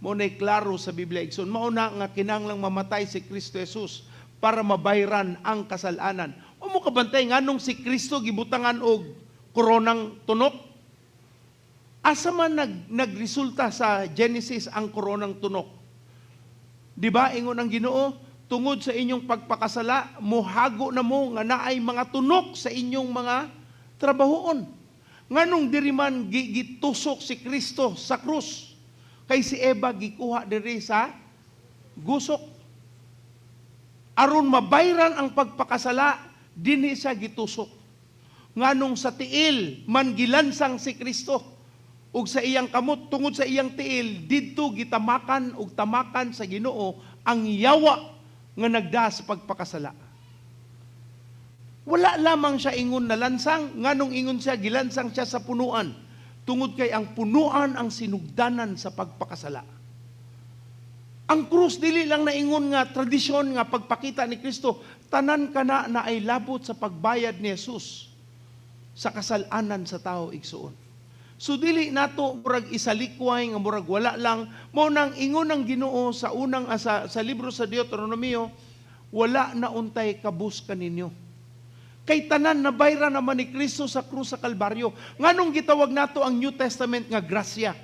Mao nay klaro sa Biblia igsoon, mao na nga kinahanglang mamatay si Kristo Jesus para mabayran ang kasalanan. O mo kabantay nganong si Kristo gibutangan og koronang tunok? Asa man nagresulta sa Genesis ang koronang tunok? Di ba ingon ang Ginoo, tungod sa inyong pagpakasala, mohago na mo nga naay mga tunok sa inyong mga trabahoon. Nganong diri man gitusok si Kristo sa krus? Kay si Eva gikuha diri sa gusok. Aron mabayran ang pagpakasala, dinhi siya gitusok. Nganong sa tiil man gilansang si Kristo ug sa iyang kamot tungod sa iyang tiil didto gitamakan ug tamakan sa Ginoo ang yawa nga nagda sa pagpakasala. Wala lamang siya ingon na lansang, nganong ingon siya gilansang siya sa punuan. Tungod kay ang punuan ang sinugdanan sa pagpakasala. Ang krus dili lang naingon nga tradisyon nga pagpakita ni Kristo, tanan kana na ay labot sa pagbayad ni Jesus sa kasalanan sa tao igsuon. So dili nato murag isalikway nga murag wala lang, mao nang ingon ng Ginoo sa unang sa libro sa Deuteronomio, wala na untay kabus kaninyo. Kay tanan na bayra naman ni Kristo sa krus sa Kalbaryo. Nganong gitawag nato ang New Testament nga grasya?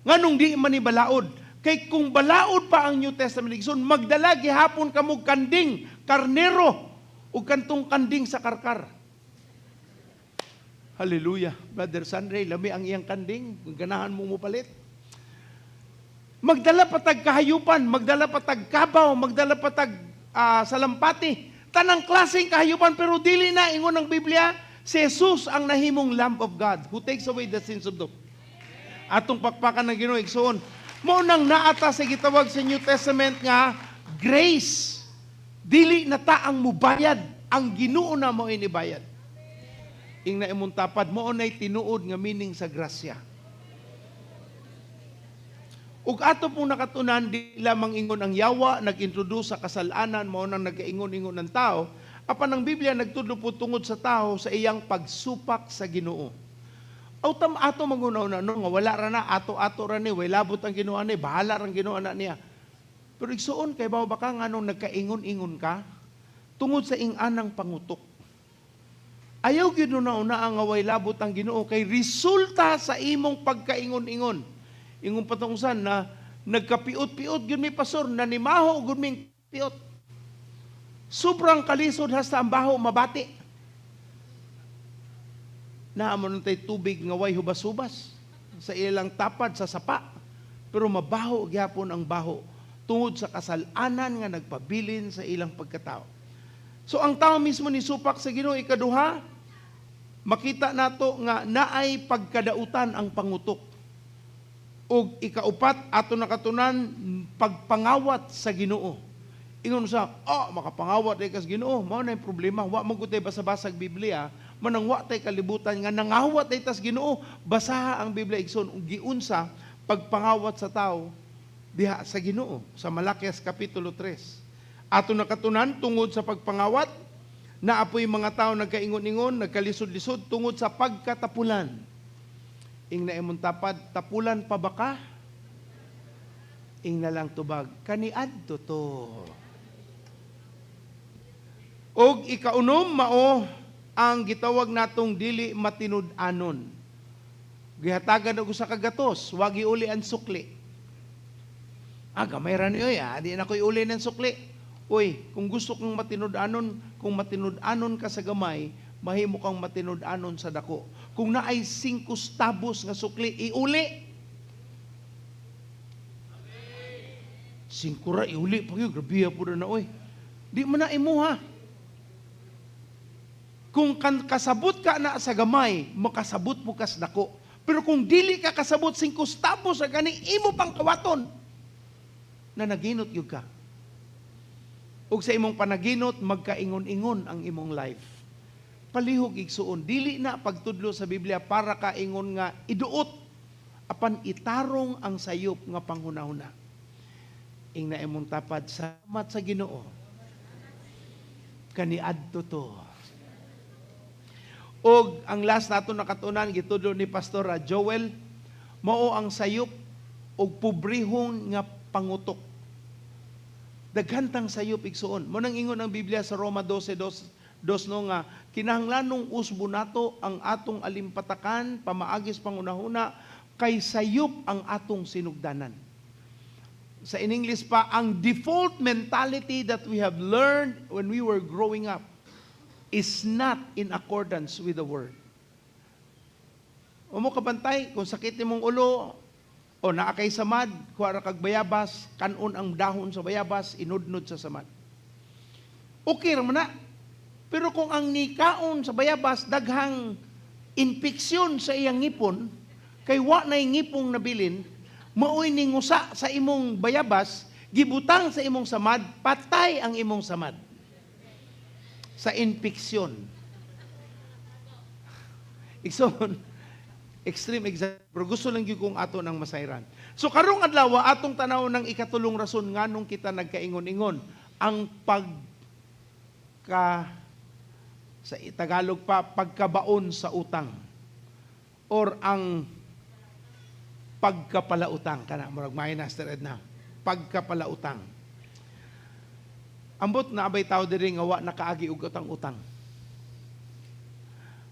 Nganong di man ni balaod? Kay kung balaod pa ang New Testament, magdala gihapon kamog kanding, karnero, ug kantong kanding sa karkar. Hallelujah. Brother Sandre, lami ang iyang kanding, kung ganahan mo mupalit. Magdala patag kahayupan, magdala patag kabaw, magdala patag salampati. Tanang klaseng kahayupan, pero dili na, ingon ng Biblia, si Jesus ang nahimong Lamb of God who takes away the sins of the world. Atong pakpakan ng Ginoo igsoon. Mao nang naata sa gitawag sa New Testament nga grace. Dili na ta ang mubayad, ang Ginoo na mo inibayad. Ing na imong tapad mo nay tinuod nga meaning sa grasya. Ug ato pong nakatunan, di lamang ingon ang yawa, nag-introduce sa kasalanan, mao nang nagkaingon-ingon ng tao, apan ang Biblia nagtudlo po tungod sa tao sa iyang pagsupak sa Ginoo. Autam ato mangunaw na nga wala ra na, ato-ato ra ni, way labot ang Ginoo ni, bahala rang Ginoo na niya. Pero igsuon kay bawo baka nganong nagkaingon-ingon ka tungod sa ing-anang pangutok. Ayaw gyud na una nga way labot ang Ginoo kay resulta sa imong pagkaingon-ingon. Ingon patungsan na nagkapiot-piot gyud mi pastor, nanimaho gyud mi piot. Sobrang kalisod hasta ang baho mabati. Naamon tay tubig nga way hubas-hubas sa ilang tapad sa sapa, pero mabaho gyapon ang baho tungod sa kasalanan nga nagpabilin sa ilang pagkatao. So ang tao mismo ni supak sa Ginoo. Ikaduha, makita nato nga naay pagkadautan ang pangutok. O ikaupat, ato nakatunan, pagpangawat sa Ginoo. Ingon sa, makapangawat ay kas Ginoo, mao na yung problema. Wa mo gutay basa-basag Biblia, manang wa tay kalibutan nga nangawat ay tas Ginoo. Basaha ang Biblia igsoon, giunsa pagpangawat sa tao diha sa Ginoo sa Malakias kapitulo 3. Ato nakatunan tungod sa pagpangawat, naapoy mga tao nagkaingon-ingon, nagkalisod-lisod tungod sa pagkatapulan. Ing na imong tapad, tapulan pa ba ka? Ing na lang tubag, kaniadto to. Og ikaunom mao ang gitawag natong dili matinud-anon. Gihatagan og usa ka gatos, wag iuli ang sukli. Gamay ra ni di na ko iuli ng sukli. Uy, kung gusto kang matinud-anon, kung matinud-anon ka sa gamay, mahimo kang matinud-anon sa dako. Kung naay 5 stabos nga sukli, iuli. 5 ra, iuli. Grabe po na oy. Di mo na imuha. Kung kasabot ka na sa gamay, makasabot mo kas dako. Pero kung dili ka kasabot 5 stabos sa gani, imo pang kawaton na naginot yun ka. Ug sa imong panaginot, magkaingon-ingon ang imong life. Palihog igsuon, dili na pagtudlo sa Biblia para ka ingon nga iduot, apan itarong ang sayop nga panghunahuna. Ing na imong tapad, salamat sa Ginoo. Kaniadto to. Og ang last nato nakatunan, gitudlo ni Pastor Joel, mao ang sayop og pobrehon nga pangutok. Daghantang sayop igsuon. Mo nang ingon ang Biblia sa Roma 12:2 no nga kinahanglanong usbo nato ang atong alimpatakan pamaagis pangunahuna kay sayop ang atong sinugdanan. Sa in English pa, ang default mentality that we have learned when we were growing up is not in accordance with the word. Umo kabantay kung sakit imong ulo o naa kay samad, kuha ra kag bayabas, kanon ang dahon sa bayabas, inudnod sa samad. Okay ra man na. Pero kung ang nikaon sa bayabas, daghang infeksyon sa iyang ngipon, kay wa na ngipong nabilin, maoy ningusa sa imong bayabas, gibutang sa imong samad, patay ang imong samad. Sa infeksyon. Extreme example. Pero gusto lang yung kung ato ng masayran. So karong adlaw, atong tanaw ng ikatulong rason nga nung kita nagkaingon-ingon, ang sa Tagalog pa, pagkabaon sa utang. Or ang pagkapalautang. Kana, murag Master Edna. Pagkapalautang. Ambot na abay tao diri nga wa nakaagi og utang-utang.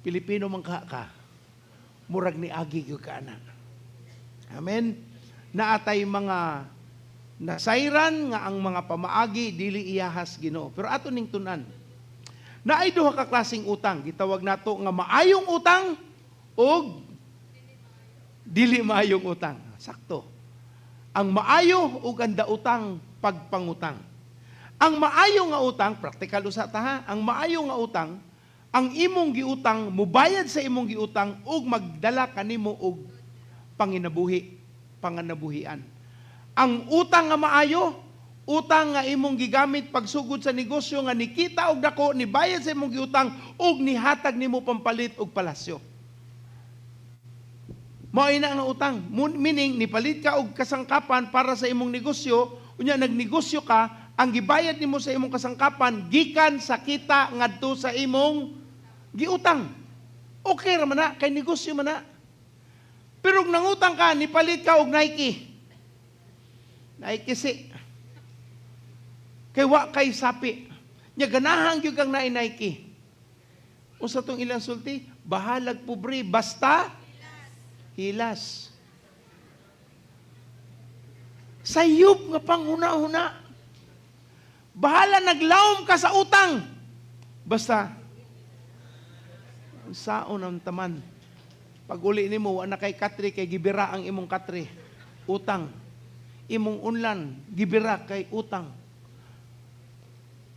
Pilipino man ka. Murag ni agi gyud ka ana. Amen. Naatay mga nasayran nga ang mga pamaagi dili iyahas Ginoo. Pero ato ning tun-an. Naay duha ka klaseng utang, gitawag nato nga maayong utang o dili maayong utang. Sakto. Ang maayo ug ang daotang pagpangutang. Ang maayo nga utang, praktikal usa ta ha, ang maayo nga utang, ang imong giutang, mubayad sa imong giutang ug magdala kanimo og panganabuhian. Ang utang nga maayo, utang nga imong gigamit pagsugod sa negosyo nga nikita og dako, nibayad sa imong giutang ug nihatag nimo pampalit og palasyo. Mao ina ang utang, meaning nipalit ka og kasangkapan para sa imong negosyo, unya nagnegosyo ka, ang gibayad nimo sa imong kasangkapan gikan sa kita ngadto sa imong giutang. Okay ra man na, kay negosyo man na. Pero kung nangutang ka, nipalit ka og Nike. Nike si. Kay wa kay sapi. Nya ganahan gyud kang naay Nike. Usa tong ilang sulti, bahalag pobre basta hilas. Sayop nga panghuna-huna. Bahala naglawom ka sa utang. Basta saon ang taman. Pag uli nimo wa na kay katri kay gibira ang imong katri. Utang. Imong unlan gibira kay utang.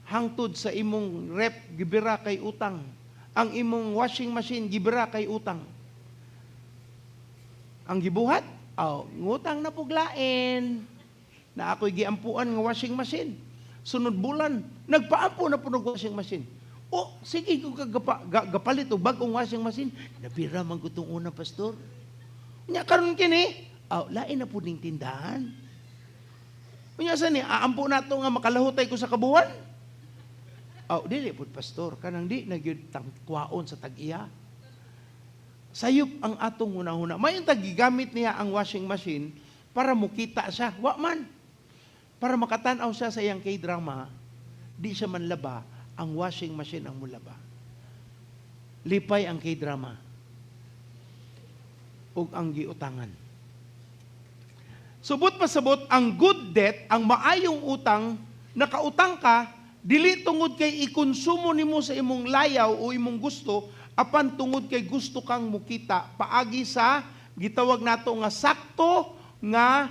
Hangtod sa imong rep gibira kay utang. Ang imong washing machine gibira kay utang. Ang gibuhat, ngutang na puglain. Na ako'y giampuan nga washing machine. Sunod bulan, nagpaampo na po ng washing machine. O, sige kung gapalit o bagong washing machine, nabira man ko itong unang pastor. Nya karon kini, lain na po ning tindahan. Unya sa ni, aampo na ito nga makalahutay ko sa kabuhan. Dili po pastor, kanang di nagyud tangkwaon sa tag-iya. Sayop ang atong una-una. May tagigamit niya ang washing machine para mukita siya. Wa man. Para makatanaw siya sa iyang K-drama, di siya manlaba, ang washing machine ang mulaba. Lipay ang K-drama. Ug ang giutangan. Subot pa sabot, ang good debt, ang maayong utang, nakautang ka, dili tungod kay ikonsumo nimo sa imong layaw o imong gusto, apan tungod kay gusto kang mukita, paagi sa, gitawag nato nga sakto nga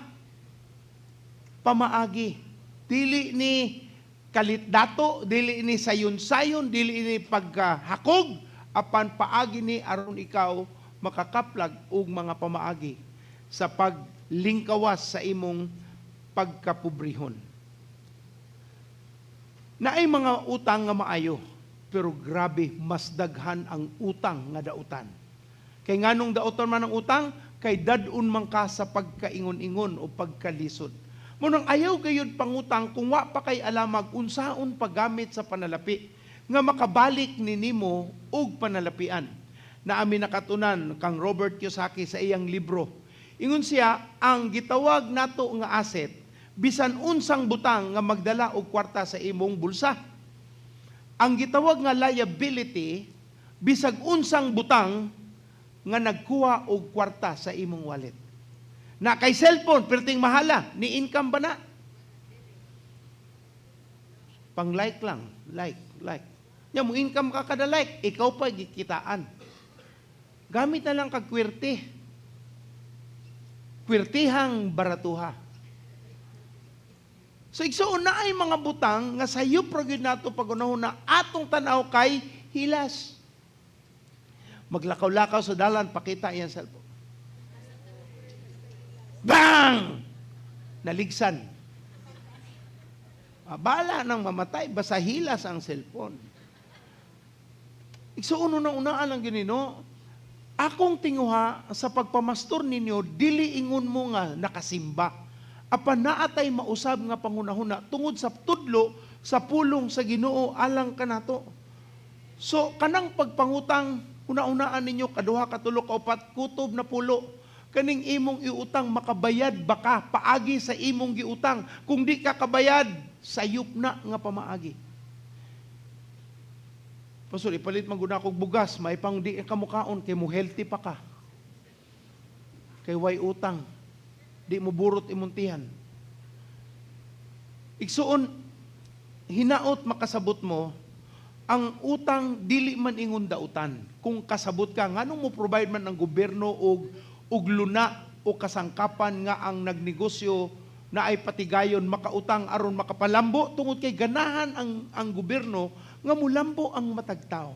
pamaagi. Dili ni kalit-dato, dili ni sayon-sayon, dili ni pagkahakog, apan paagi ni aron ikaw makakaplag og mga pamaagi sa paglingkawas sa imong pagkapobrehon. Naay mga utang nga maayo, pero grabe, mas daghan ang utang nga dautan. Kay nganong dautan man ang utang, kay dadun man ka sa pagkaingon-ingon o pagkalisod. Munang ayaw gayud pangutang kung wa pa kay alamag unsaon paggamit sa panalapi nga makabalik ni nimo og panalapian. Na amin nakatunan kang Robert Kiyosaki sa iyang libro. Ingon siya, ang gitawag nato nga asset bisan unsang butang nga magdala og kwarta sa imong bulsa. Ang gitawag nga liability bisag unsang butang nga nagkuha og kwarta sa imong wallet. Na kay cellphone, perting mahala, ni income ba na? Pang like lang, like. Nya mo income ka kada like, ikaw pa gikitaan. Gamit na lang kag kwerte. Kwertihang baratuha. So igsoon na ay mga butang nga sayo pragid nato pagunahon na atong tanaw kay hilas. Maglakaw-lakaw sa dalan, pakita iyang cellphone. Bang! Naligsan. Bala nang mamatay, basta hilas ang cellphone. So, unang-unaan ang ginino, akong tinguha sa pagpamastor ninyo, dili ingon mo nga nakasimba. Apan naatay mausab nga pangunahuna tungod sa tudlo sa pulong sa Ginoo alang kanato. So, kanang pagpangutang, una-unaan ninyo, kaduha, katulo, kaupat, kutob na pulo, kaning imong iutang makabayad baka paagi sa imong giutang. Kung di ka kabayad, sayop na nga pamaagi. Pastor, ipalit maguna kog bugas, may pang di ka mukaon, kay mo healthy pa ka. Kay way utang, di mo burot imuntihan. Igsuon, hinaot makasabot mo, ang utang dili man ingon dautan. Kung kasabot ka, nganong mo provide man ng gobyerno og luna o kasangkapan nga ang nagnegosyo na ay patigayon makautang aron makapalambo tungod kay ganahan ang gobyerno nga mulambo ang matagtao.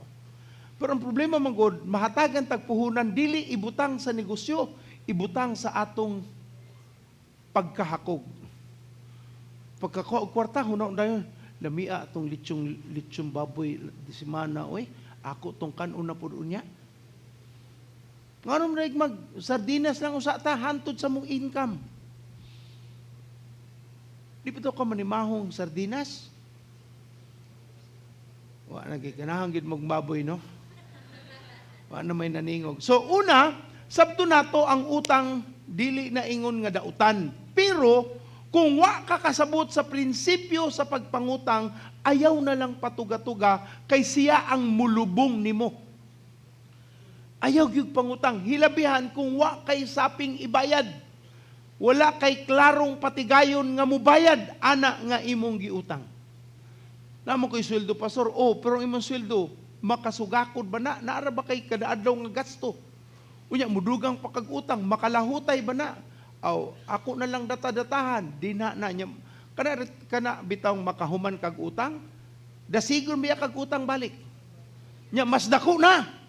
Pero ang problema man gud, mahatagan tagpuhunan dili ibutang sa negosyo, ibutang sa atong pagkahakog. Pagkakwarta hunaw dayon lamia atong litsong baboy di semana oy, ako tong kanon na pud unya. Ngaron mag sardinas lang usa ta hantod sa mong income. Di pa ka manimahong sardinas? Wa na ganahan gid magbaboy no. Wa na may naningog. So una, sabto nato ang utang dili na ingon nga dautan. Pero kung wa ka kasabot sa prinsipyo sa pagpangutang, ayaw na lang patuga-tuga kay siya ang mulubong nimo. Ayaw gyud pangutang, hilabihan kung wa kay saping ibayad. Wala kay klarong patigayon nga mubayad ana nga imong giutang. Namo ko'y sweldo pastor, pero imong sweldo makasugakod ba na? Naara ba kay kadaadlaw nga gasto? Unya mudugang pakag-utang, makalahutay ba na? Ako na lang data-datahan, di na niya. Kana bitawng makahuman kag utang, dasigon biya kag utang balik. Nya mas dako na.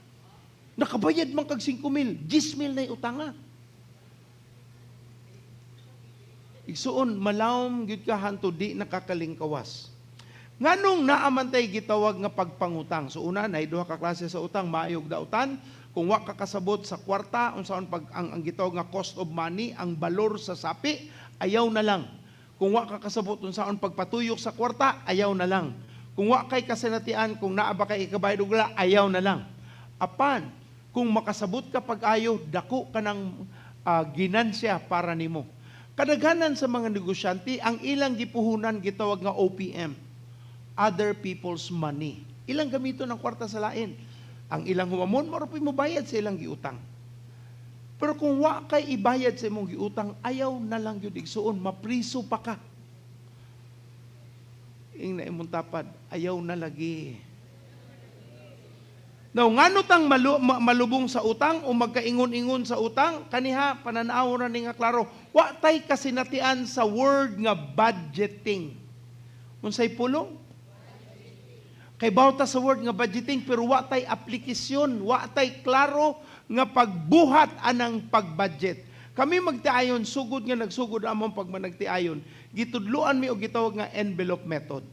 Nakabayad man kag 5,000, 10,000 na utanga. Igsuon malawom gyud ka hanto di nakakalingkawas. Nganong naamantay gitawag nga pagpangutang. So una nay duha ka klase sa utang, maayog dautan. Kung wa ka kasabot sa kwarta, unsaon pag ang gitawag nga cost of money, ang balor sa sapi, ayaw na lang. Kung wa ka kasabot unsaon pagpatuyok sa kwarta, ayaw na lang. Kung wa kay kasinatian, kung naa ba kay ikabayad og wala, ayaw na lang. Apan, kung makasabot ka pag-ayo, dako ka ng ginansya para nimo. Kadaghanan sa mga negosyante, ang ilang gipuhunan gitawag nga OPM, other people's money. Ilang gamito ng kwarta sa lain. Ang ilang humamon, marupoy mo bayad sa ilang giutang. Pero kung wa kay ibayad sa imong giutang, ayaw na lang yun igsuon, mapriso pa ka. Ing na imong tapad, ayaw na lagi. Now, ngano tang malubong sa utang o magkaingon-ingon sa utang, kaniha, pananaw na ni nga klaro, wa tay kasinatian sa word nga budgeting. Unsay pulong? Kay bawta sa word nga budgeting, pero wa tay aplikasyon, wa tay klaro nga pagbuhat anang pagbudget. Kami magtiayon, sugod nga nagsugod among pagmanagtiayon, gitudluan mi og gitawag nga envelope method.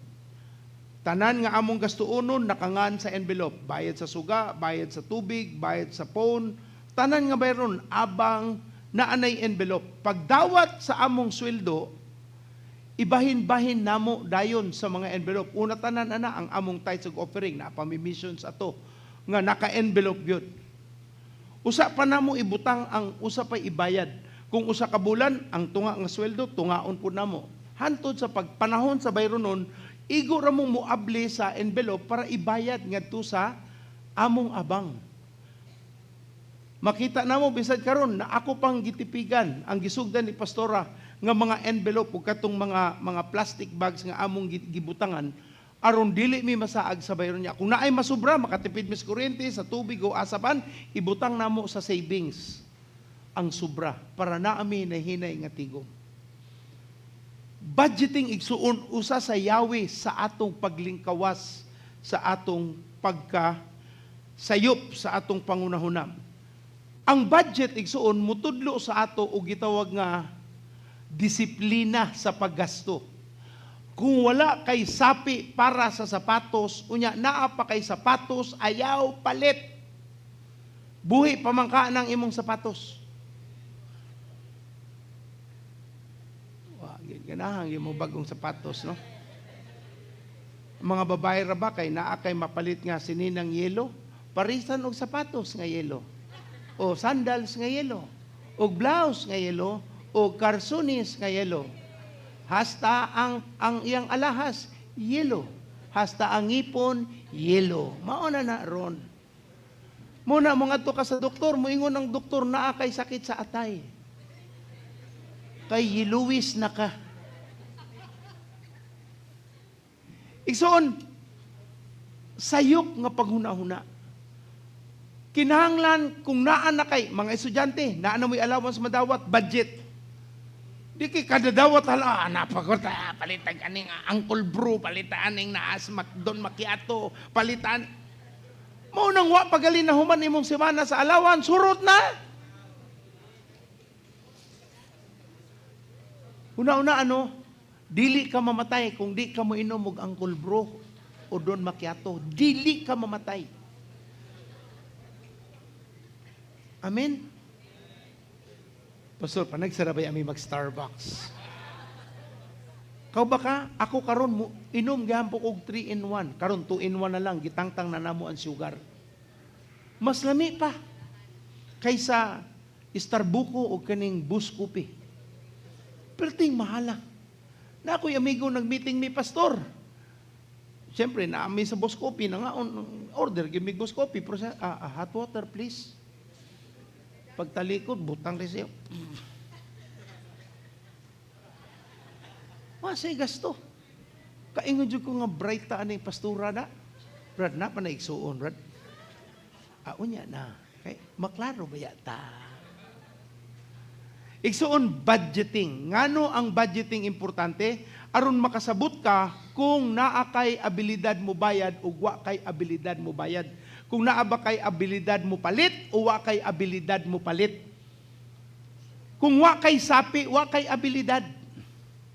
Tanan nga among gastuonon nakangan sa envelope, bayad sa suga, bayad sa tubig, bayad sa phone, tanan nga bayron abang naanay envelope. Pagdawat sa among sweldo, ibahin-bahin namo dayon sa mga envelope. Una tanan ana ang among tithes ug offering na pami-missions ato nga naka-envelope gyud. Usa pa namo ibutang ang usa pa ibayad. Kung usa ka bulan ang tunga nga sweldo, tungaon pud namo. Hantod sa pagpanahon sa bayronon, igo ra mong muabli sa envelope para ibayad ngadto sa among abang. Makita namo bisad karon na ako pang gitipigan ang gisugdan ni pastora nga mga envelope ug katong mga plastic bags nga among gibutangan aron dili mi masaag sa bayron niya. Kung naay masubra, makatipid mi sa kuryente, sa tubig o asapan, ibutang namo sa savings ang sobra para naami nahinay nga tigom. Budgeting igsuon usa sa yawi sa atong paglingkawas, sa atong pagkasayop sa atong pangunahunam. Ang budget igsuon mutudlo sa ato og gitawag nga disiplina sa paggasto. Kung wala kay sapi para sa sapatos, unya naa pa kay sapatos, ayaw palit. Buhi pamangka ng imong sapatos. Ganahan yung mga bagong sapatos, no? Mga babae ra ba kay naa kay mapalit nga sininang yelo, parisan og sapatos nga yelo, o sandals nga yelo, o blouse nga yelo, o karsunis nga yelo. Hasta ang iyang alahas yelo, hasta ang ngipon yelo. Mao na ron. Muna mo ngadto ka sa doktor, moingon ang doktor naa kay sakit sa atay. Kay yiluwis na ka. Igsoon, sayop nga paghuna-huna. Kinahanglan kung naan na kay mga estudyante, naan na mo'y allowance madawat, budget. Di kay kada dawat hala, napagota, palitan kaning Uncle Bro, palitan aning naas Don Macchiato, palitan. Mao nang wa pagalin na human imong semana sa allowance, surot na. Una-una dili ka mamatay kung di ka mo inom og Uncle Bro o Don Macchiato. Dili ka mamatay. Amen? Pastor, panagsarabay ami mag-Starbucks. Kau ba ka? Ako karon mo inom gihapon og 3-in-1. Karon 2-in-1 na lang, gitangtang na namo ang sugar. Mas lami pa kaysa Starbucks o kaning Buscopi. Pero ting mahala. Na ako'y amigo nag-meeting mi pastor. Siyempre, naami sa Buscopi na nga order give me Buscopi. Pero hot water please. Pagtalikod, butang rin siya. Masay gasto. Kaingon dyan ko nga bright ta anay pastura na. Brad na, panaigsuon, Brad. Unya na. Kay, maklaro ba yata? Igsuon, budgeting. Ngano ang budgeting importante? Aron makasabot ka kung naa kay abilidad mo bayad o wa kay abilidad mo bayad. Kung naa ba kay abilidad mo palit o wa kay abilidad mo palit. Kung wa kay sapi, wa kay abilidad.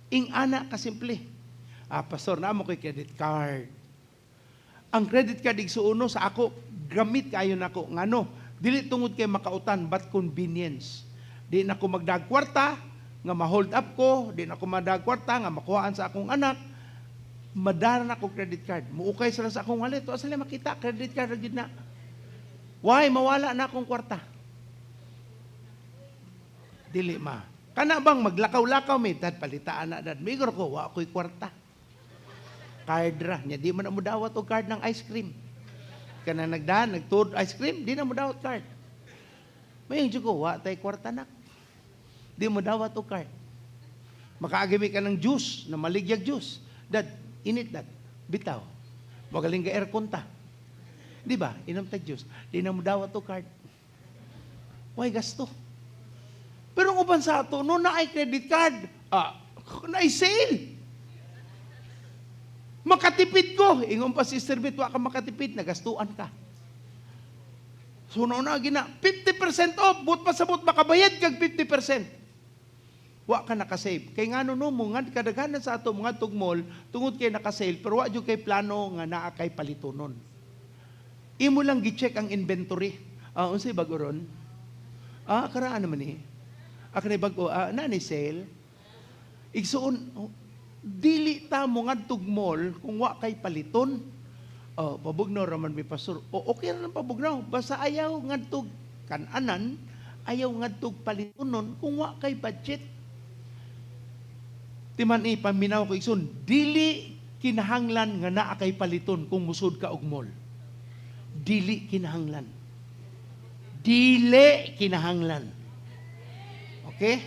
Ing ana kasimple. Pastor, na mo kay credit card. Ang credit card igsuuno sa ako, gamit kayo nako. Ngano? Dili tungod kay makautan, but convenience. Di na ko magdagkwarta, nga ma-hold up ko, di na ko madagkwarta, nga makuhaan sa akong anak, madara na ko credit card. Muukay sila sa akong wallet. Asa nila makita, credit card agad na. Why? Mawala na akong kwarta. Dili ma. Kana bang maglakaw-lakaw may dad palitaan na dad. Migor ko, wa ako'y kwarta. Card ra. Nya di man na mo dawat o card ng ice cream. Kana nagdaan, nagtuod ice cream, di na mo dawat card. Mayroon dyan ko, wa tay kwarta na. Di mo dawat o card. Makaagimi ka ng juice, na maligyag juice. Dad, init dad. Bitaw. Magaling ka aircon ta. Di ba? Inom tag juice. Di na mo dawat o card. Why gasto? Pero ang uban sa ato, no na ay credit card, na ay sale. Makatipid ko. Ingon pa si Sister Bit, wa ka makatipid, nagastuan ka. So na gina, 50% off, but pasabot makabayad kag 50%. Wa ka nakasave. Kay ngano no mo nga kadaghanan sa ato mga tugmol tungod kay nakasale pero wa jud kay plano nga naa kay palitonon. Imo lang gi-check ang inventory. Unsay bag-o ron? Karaan naman ni. Kanay bag-o na ni sale. Igsuon dili ta mo nga tugmol kung wa kay paliton. Pabugnaw raman mi pastor. Okay ra nang pabugnaw basta ayaw ngadtog kan-anan, ayaw ngadtog palitonon kung wa kay budget. Timan paminaw ko igsoon, dili kinahanglan nga naa kay paliton kung musud ka og mall. Dili kinahanglan. Dili kinahanglan. Okay?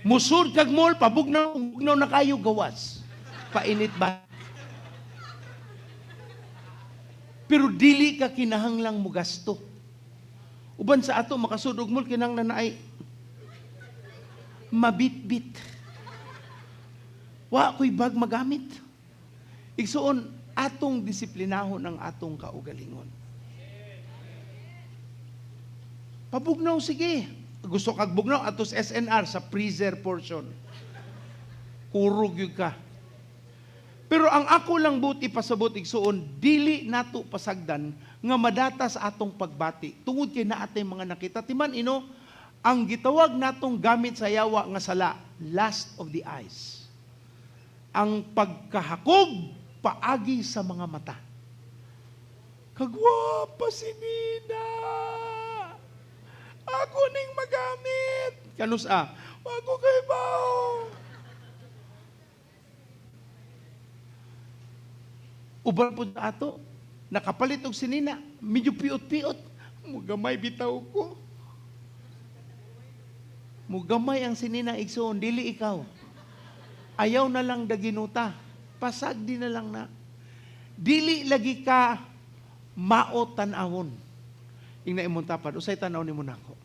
Musud kag mall, pabugnaw na kayo gawas. Painit ba? Pero dili ka kinahanglang mo gasto. Uban sa ato, makasud og mall, kinahanglan na ay mabit-bit. Wa ko'y bag magamit. Igsuon, atong disiplinahon ang atong kaugalingon. Pabugnaw, sige. Gusto kag bugnaw, atos SNR sa freezer portion. Kurog yun ka. Pero ang ako lang buti pasabot igsuon, dili nato pasagdan nga madata sa atong pagbati. Tungod kay naatay mga nakita. Timan ang gitawag natong gamit sa yawa nga sala, lust of the eyes. Ang pagkahakog paagi sa mga mata. Kagwapa si Nina. Ako ning magamit. Kanus Ako kay bao. Uban po na ato. Nakapalit og si Nina. Medyo piot-piot. Mugamay bitaw ko. Mugamay ang si Nina igsoon. Dili ikaw. Ayaw na lang daginuta. Pasag di na lang na. Dili lagi ka mao tan-awon. Ing na imong tapad, usay tanaw nimo nako.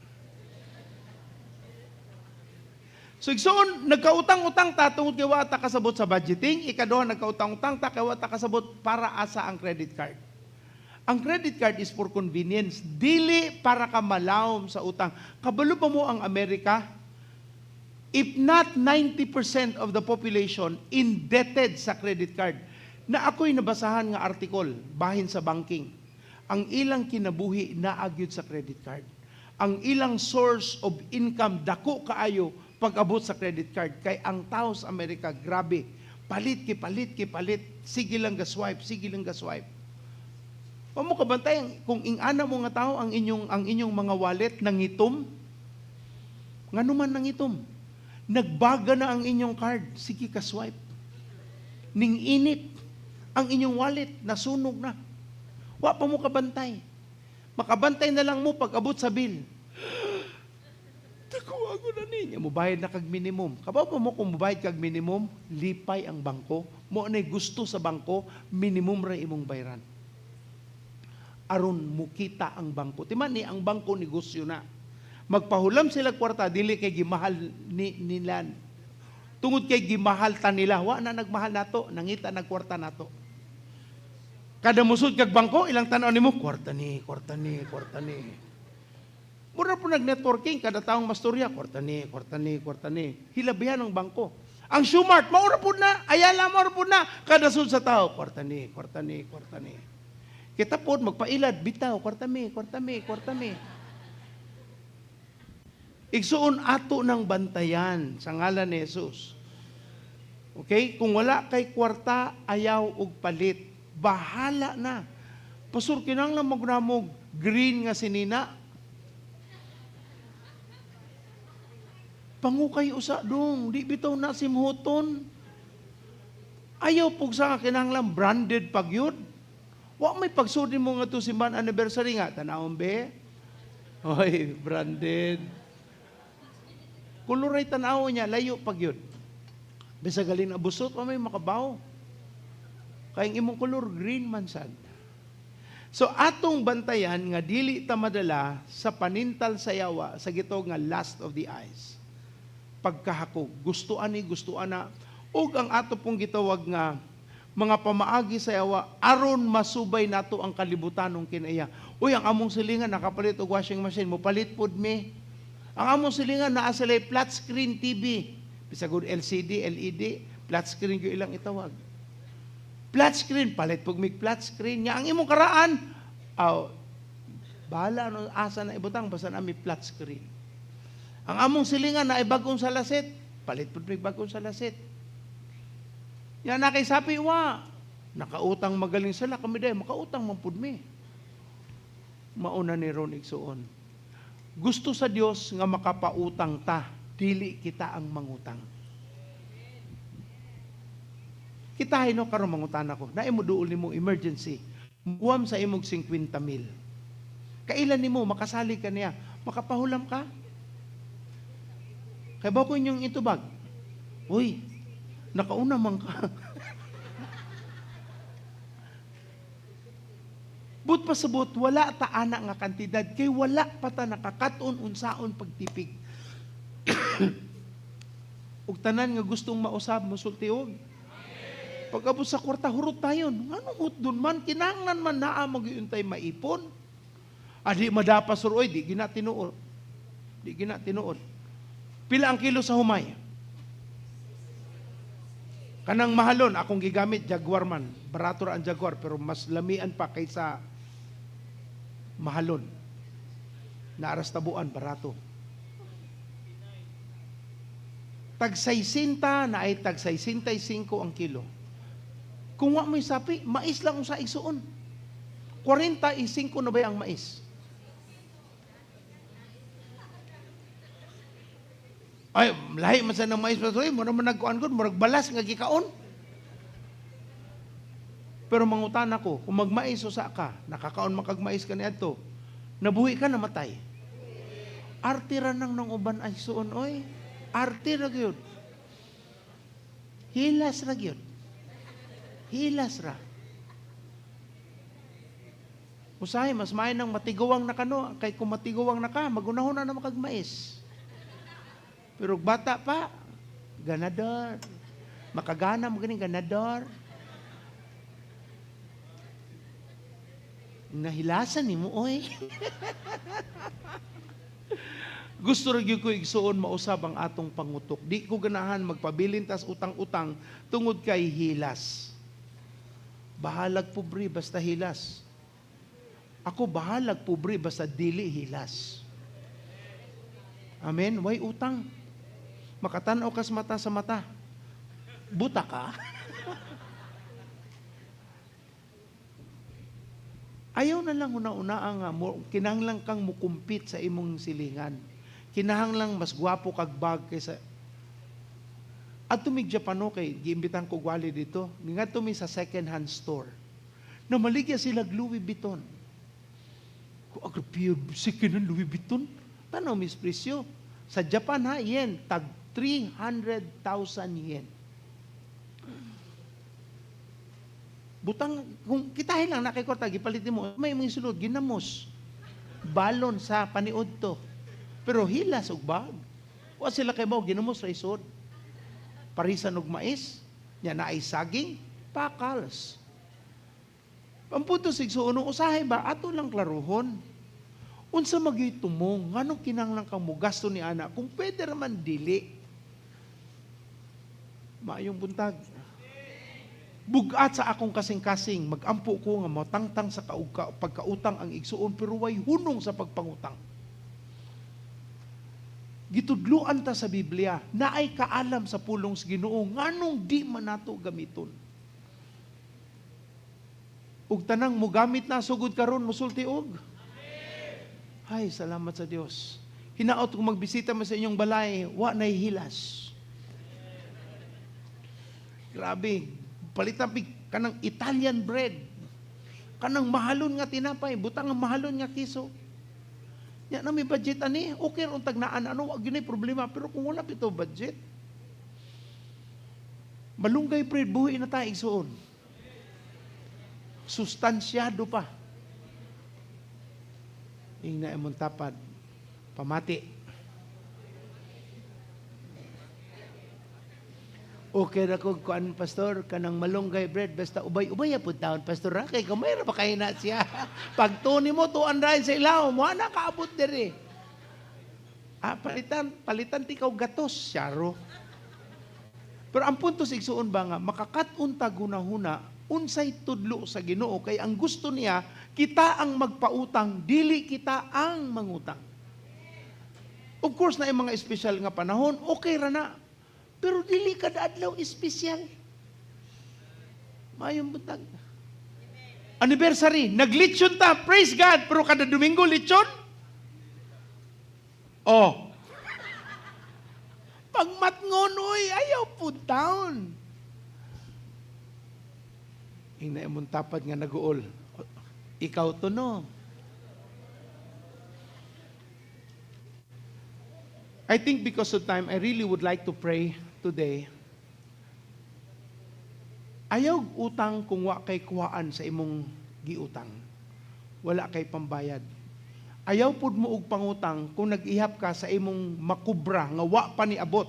So igsoon, nagkautang-utang ta tungod kay wa ta kasabot sa budgeting, ikaduha nagkautang-utang ta kay wa ta kasabot para asa ang credit card. Ang credit card is for convenience, dili para ka malawom sa utang. Kabalo pa mo ang Amerika? If not 90% of the population indebted sa credit card. Na ako'y nabasahan nga article bahin sa banking. Ang ilang kinabuhi naagyod sa credit card. Ang ilang source of income dako kaayo pag-abot sa credit card. Kay ang tao sa Amerika, grabe. Palit, sige lang gaswipe, sige lang gaswipe. Pamo kabantay, kung ingana mo nga tao, ang inyong mga wallet nangitom, nga naman nangitom, nagbaga na ang inyong card, sige kaswipe. Ning init, ang inyong wallet, nasunog na. Wa pa mo kabantay. Makabantay na lang mo pag-abot sa bill. Takuha ko na niya. Mubayad na kag minimum. Kabaw pa mo kung mubayad kag minimum, lipay ang bangko. Mo na gusto sa bangko, minimum ra imong bayran. Aron mukita ang bangko. Timan ni ang bangko negosyo na. Magpahulam sila kwarta, dili kay gimahal nila. Tungod kay gimahal ta nila, wa na nagmahal nato, nangita nagkwarta nato. Kada musud kag bangko, ilang tanaw nimo, kwarta ni. Mura po nag-networking, kada taong masturya, kwarta ni. Hilabihan ng bangko. Ang Shumart, maura po na, Ayala, maura po na, kada sud sa tao, kwarta ni. Kita po, magpailad, bitaw, kwarta mi. Igsuon ato ng bantayan sa ngalan ni Jesus. Okay? Kung wala kay kwarta, ayaw og palit. Bahala na. Pasur, kinang lang magnamog green nga sinina. Pangukay usa dong, di bitaw na simhuton. Ayaw pug sa kinahanglan branded pagyud. Wa may pagsudi mo nga to simbahan anniversary nga tanawon be. Oy, branded. Kuluray tanaw niya, layo pagyud. Bisa galing abusot, wa may makabaw. Kayang imong kulor green man sad. So atong bantayan nga dili ta madala sa panintal sa yawa sa gitog nga lust of the eyes. Pagkahakog, gusto ana, ug ang ato pong gitawag nga mga pamaagi sa yawa aron masubay nato ang kalibutanong kinaya. Uy, ang among silingan nakapalit og washing machine, mo palit pud me. Ang among silingan naa sila flat screen TV, bisagod LCD, LED, flat screen gyud ilang itawag. Flat screen, palit pug mig flat screen nya. Ang imong karaan, bahala no asa na ibutang basta na may flat screen. Ang among silingan na ibagong salasit, palit pud mig bagong salasit. Yan na kay sapi wa, nakautang magaling sila kami day, makautang man pud mi. Mauna ni ron igsuon. Gusto sa Dios nga makapautang ta, dili kita ang mangutang. Kita no karon mangutan ako. Na imo duol nimo emergency. Buwam sa imong 50,000. Kailan nimo makasalig ka niya? Makapahulam ka? Kay ba ko inyong itubag? Uy, nakauna man ka. But pasabot, wala ta ana nga kantidad, kay wala pa ta nakakaton unsaon pagtipig. Ug tanan nga gustong mausab, musultiog. Pag-abot sa kwarta, hurot tayo. Anong hut dun man? Kinanglan man naa mag-iuntay maipon. Di madapas uroy, di gina tinuod. Pila ang kilo sa humay? Kanang mahalon, akong gigamit, Jaguar man. Barato ra ang Jaguar, pero mas lamian pa kaysa mahalon. Naaras tabuan, barato. Tag 60 na ay tag 65 ang kilo. Kung wa may sapi, mais lang sa igsuon. 45 na ba ang mais? Ay, lahi man sa ng mais patuloy, mo naman nagkuan ko, murag balas nga gikaon. Pero mangutan ako, kung magmais o sa ka, nakakaon makagmais ka niadto, nabuhi ka, namatay. Arte ra nang uban ay suon, oy. Arte ra gyud. Hilas ra gyud. Hilas ra. Usahay, mas maay nang matigawang na kano, kay kung matigawang na ka, magunahon na naman kag mais. Pero bata pa, ganador. Makagana mo ganing ganador. Nahilasan ni mo, oy. Gusto rin ko igsuon mausab ang atong pangutok. Di ko ganahan magpabilin tas utang-utang tungod kay hilas. Bahalag pobre basta hilas. Ako bahalag pobre basta dili hilas. Amen? Way utang. Makatanaw kas mata sa mata. Buta ka? Ayaw na lang una-una ang kinahanglan kang mukumpit sa imong silingan. Kinahanglan mas gwapo kag bag kaysa at tumig Japano kay giimbitan ko gwali dito. Nga tumi sa second hand store. Na maligya sila Louis Vuitton. Ko agripio second hand Louis Vuitton. Tanaw mis presyo. Sa Japan ha, yen tag 300,000 yen. Butang, kung kitahin lang nakikota, gipalitin mo, may mga sulod, ginamos. Balon sa paniod to. Pero hilas og bag. Wa sila kay mao ginamos ra isod. Parisan og mais, nya na ay saging, pakals. Ang punto sigsuon usahay ba ato lang klaruhon. Unsa magitumong nganong kinahanglan kang mogasto ni ana kung pwede ra man dili. Maayong buntag. Bugat sa akong kasing-kasing, magampo ko nga matangtang sa pagkautang ang igsuon pero way hunong sa pagpangutang. Gitudluan ta sa Biblia na ay kaalam sa pulong sa Ginoo nganong di man nato gamiton. Ug tanang mo gamit na sugod karon musulti og. Ay, salamat sa Dios. Hinaot kung magbisita mo sa inyong balay, wa nay hilas. Grabe, palitan kanang Italian bread. Kanang mahalon nga tinapay, butang ang mahalon nga kiso. Nya na may budget ani, okay ron tagnaan ano, wag yun ay problema, pero kung wala pito budget. Malunggay bread buhi na tayo igsuon. Sustansyado pa. Ing na imong tapad pamati. Okay ra ko kuan pastor kanang malunggay bread basta ubay-ubay pud taon pastor ra kay gamay ra pa kay na siya. Pag tuni mo tuan ra sa ilaw mo ana kaabot diri. Palitan tikaw gatos syaro. Pero ang punto sigsuon ba nga makakat-un ta gunahuna unsay tudlo sa Ginoo kay ang gusto niya kita ang magpautang dili kita ang mangutang. Of course na yung mga espesyal nga panahon okay ra na. Pero dili kada adlaw espesyal. Mayong butag. Anniversary, naglitsyon ta, praise God, pero kada Domingo litsyon? Oh. Pag matngon, oy, ayaw po down. Ing na imong tapad nga naguol. Ikaw to no. I think because of time, I really would like to pray today. Ayaw utang kung wa kay kuhaan sa imong giutang. Wala kay pambayad. Ayaw pud mo og pangutang kung nag-ihap ka sa imong makubra nga wa pa ni abot.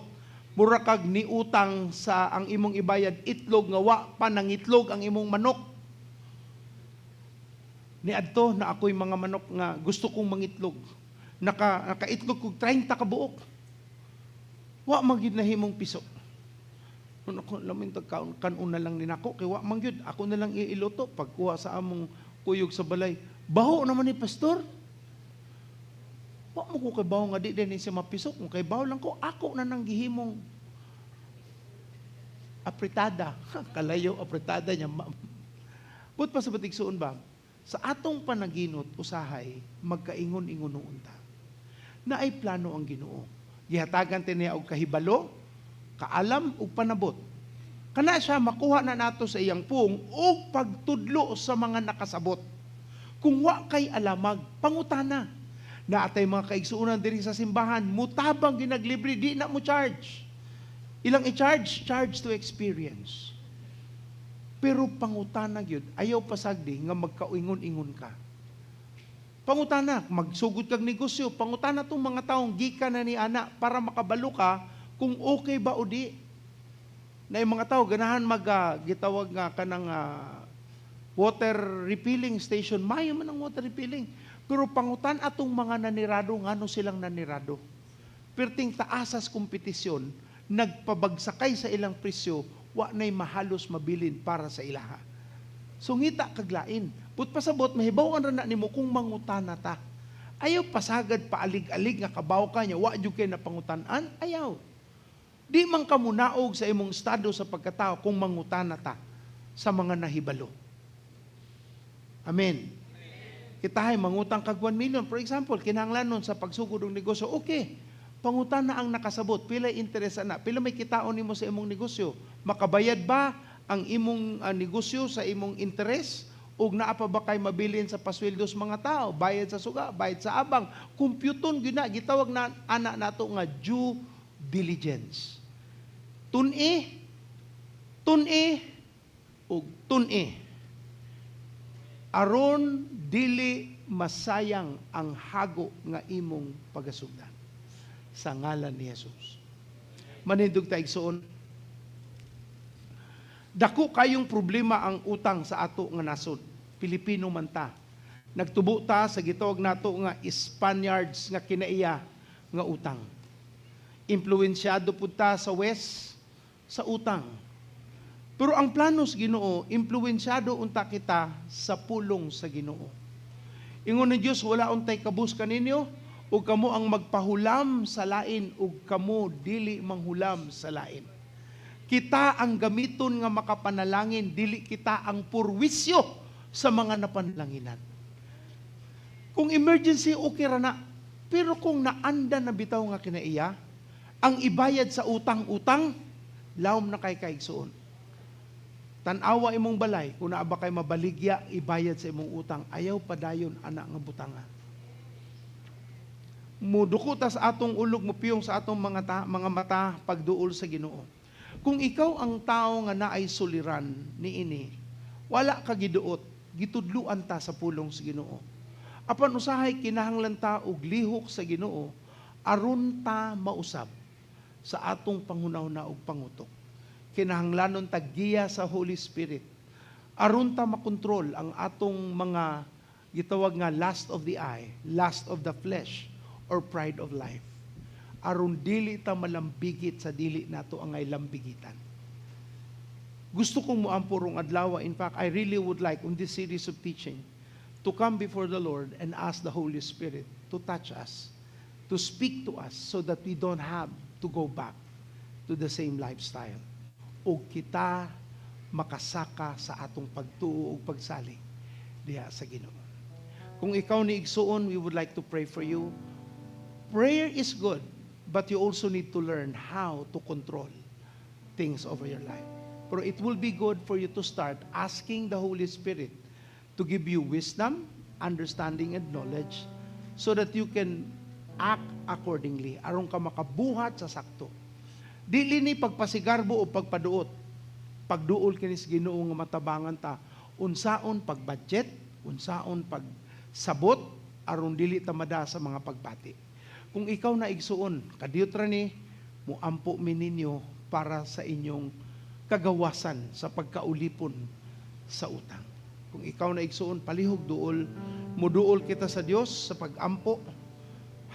Mura kag ni utang sa ang imong ibayad itlog nga wa pa nangitlog ang imong manok. Ni adto na ako'y mga manok nga gusto kong mangitlog. Nakaitlog kog 30 ka buok. Wa magid na himong piso. Kung ako lamin kanon na lang ninako kay wa man gyud ako na lang iiluto pagkuha sa among kuyog sa balay. Baho naman ni pastor. Wa mo ko kay baho nga di din siya mapisok kung kay baho lang ko ako na nang gihimong apritada. Kalayo apritada niya. But pa sa batigsuon ba? Sa atong panaginot usahay magkaingon-ingon unta. Na ay plano ang Ginoo. Gihatagan niya og kahibalo, kaalam ug panabot. Kana siya makuha na nato sa iyang pung og pagtudlo sa mga nakasabot. Kung wa kay alamag, pangutana. Na atay mga kaigsuonan diri sa simbahan, mutabang ginaglibre, di na mo charge. Ilang i-charge? Charge to experience. Pero pangutana gyud, ayaw pasagdi nga magkaingon-ingon ka. Pangutana, magsugod kag negosyo, pangutana tong mga taong gikan na ni ana para makabalo ka kung okay ba o di. Na yung mga tao ganahan gitawag nga kanang water refilling station, mayo man ang water refilling. Pero pangutan atong mga nanirado, ngano silang nanirado. Perting taasas kompetisyon, nagpabagsakay sa ilang presyo, wa na'y mahalos mabilin para sa ilaha. So ngita kaglain. Put pasabot, mahibawan na nimo kung mangutana ta. Ayaw pasagad paalig-alig nga kabaw ka niya, wa jud kay napangutanan, ayaw. Di man ka munaog sa imong estado sa pagkatao kung mangutana ta sa mga nahibalo. Amen. Kitahay mangutang kag 1 million, for example, kinahanglanon sa pagsugod ng negosyo, okay. Pangutana ang nakasabot, pila interes na, pila may kitaon nimo sa imong negosyo. Makabayad ba ang imong negosyo sa imong interes? Ug naa pa ba kay mabilin sa pasweldos mga tao, bayad sa suga, bayad sa abang, kompyuton gina gitawag na ana nato nga due diligence. Tun-i ug tun-i. Aron dili masayang ang hago nga imong pagasugdan sa ngalan ni Jesus. Manindog ta igsoon. Dako kayong problema ang utang sa ato nga nasod. Pilipino man ta. Nagtubo ta sa gitawag nato nga Spaniards nga kinaiya nga utang. Impluwensyado pud ta sa West sa utang. Pero ang planos Ginoo, impluwensyado unta kita sa pulong sa Ginoo. Ingon ni Dios, wala untay kabus kaninyo ug kamo ang magpahulam sa lain ug kamo dili manghulam sa lain. Kita ang gamiton nga makapanalangin, dili kita ang purwisyo sa mga napanlanginan. Kung emergency, okay ra na. Pero kung naanda na bitaw nga kinaiya, ang ibayad sa utang-utang, lawom na kay kaigsuon. Tanawa imong balay, kung naa ba kay mabaligya, ibayad sa imong utang, ayaw padayon anak nga butanga. Muduko ta sa atong ulog, mupiyong sa atong mga mata, pagduol sa Ginoo. Kung ikaw ang tao nga naay suliran niini, wala ka giduot, gitudluan ta sa pulong sa Ginoo. Apan usahay kinahanglan ta og lihok sa Ginoo aron ta mausab sa atong panghunahuna og pangutok. Kinahanglanon ta giya sa Holy Spirit aron ta makontrol ang atong mga gitawag nga lust of the eye, lust of the flesh, or pride of life. Aron dili ta malambigit sa dili nato ang ay lambigitan. Gusto kong muampurong adlaw. In fact, I really would like on this series of teaching to come before the Lord and ask the Holy Spirit to touch us, to speak to us so that we don't have to go back to the same lifestyle. O kita makasaka sa atong pagtuo o pagsalig diha sa Ginoo. Kung ikaw ni igsuon, we would like to pray for you. Prayer is good, but you also need to learn how to control things over your life. Pero it will be good for you to start asking the Holy Spirit to give you wisdom, understanding, and knowledge so that you can act accordingly aron ka makabuhat sa sakto. Dili ni pagpasigarbo o pagpaduot. Pagduol kinis Ginoo nga matabangan ta. Unsaon pagbudget, unsaon pagsabot aron dili ta mada sa mga pagbati. Kung ikaw na igsuon, kadiyot ra ni muampo mi ninyo para sa inyong kagawasan sa pagkaulipon sa utang. Kung ikaw na igsuon, palihog duol, muduol kita sa Dios sa pagampo,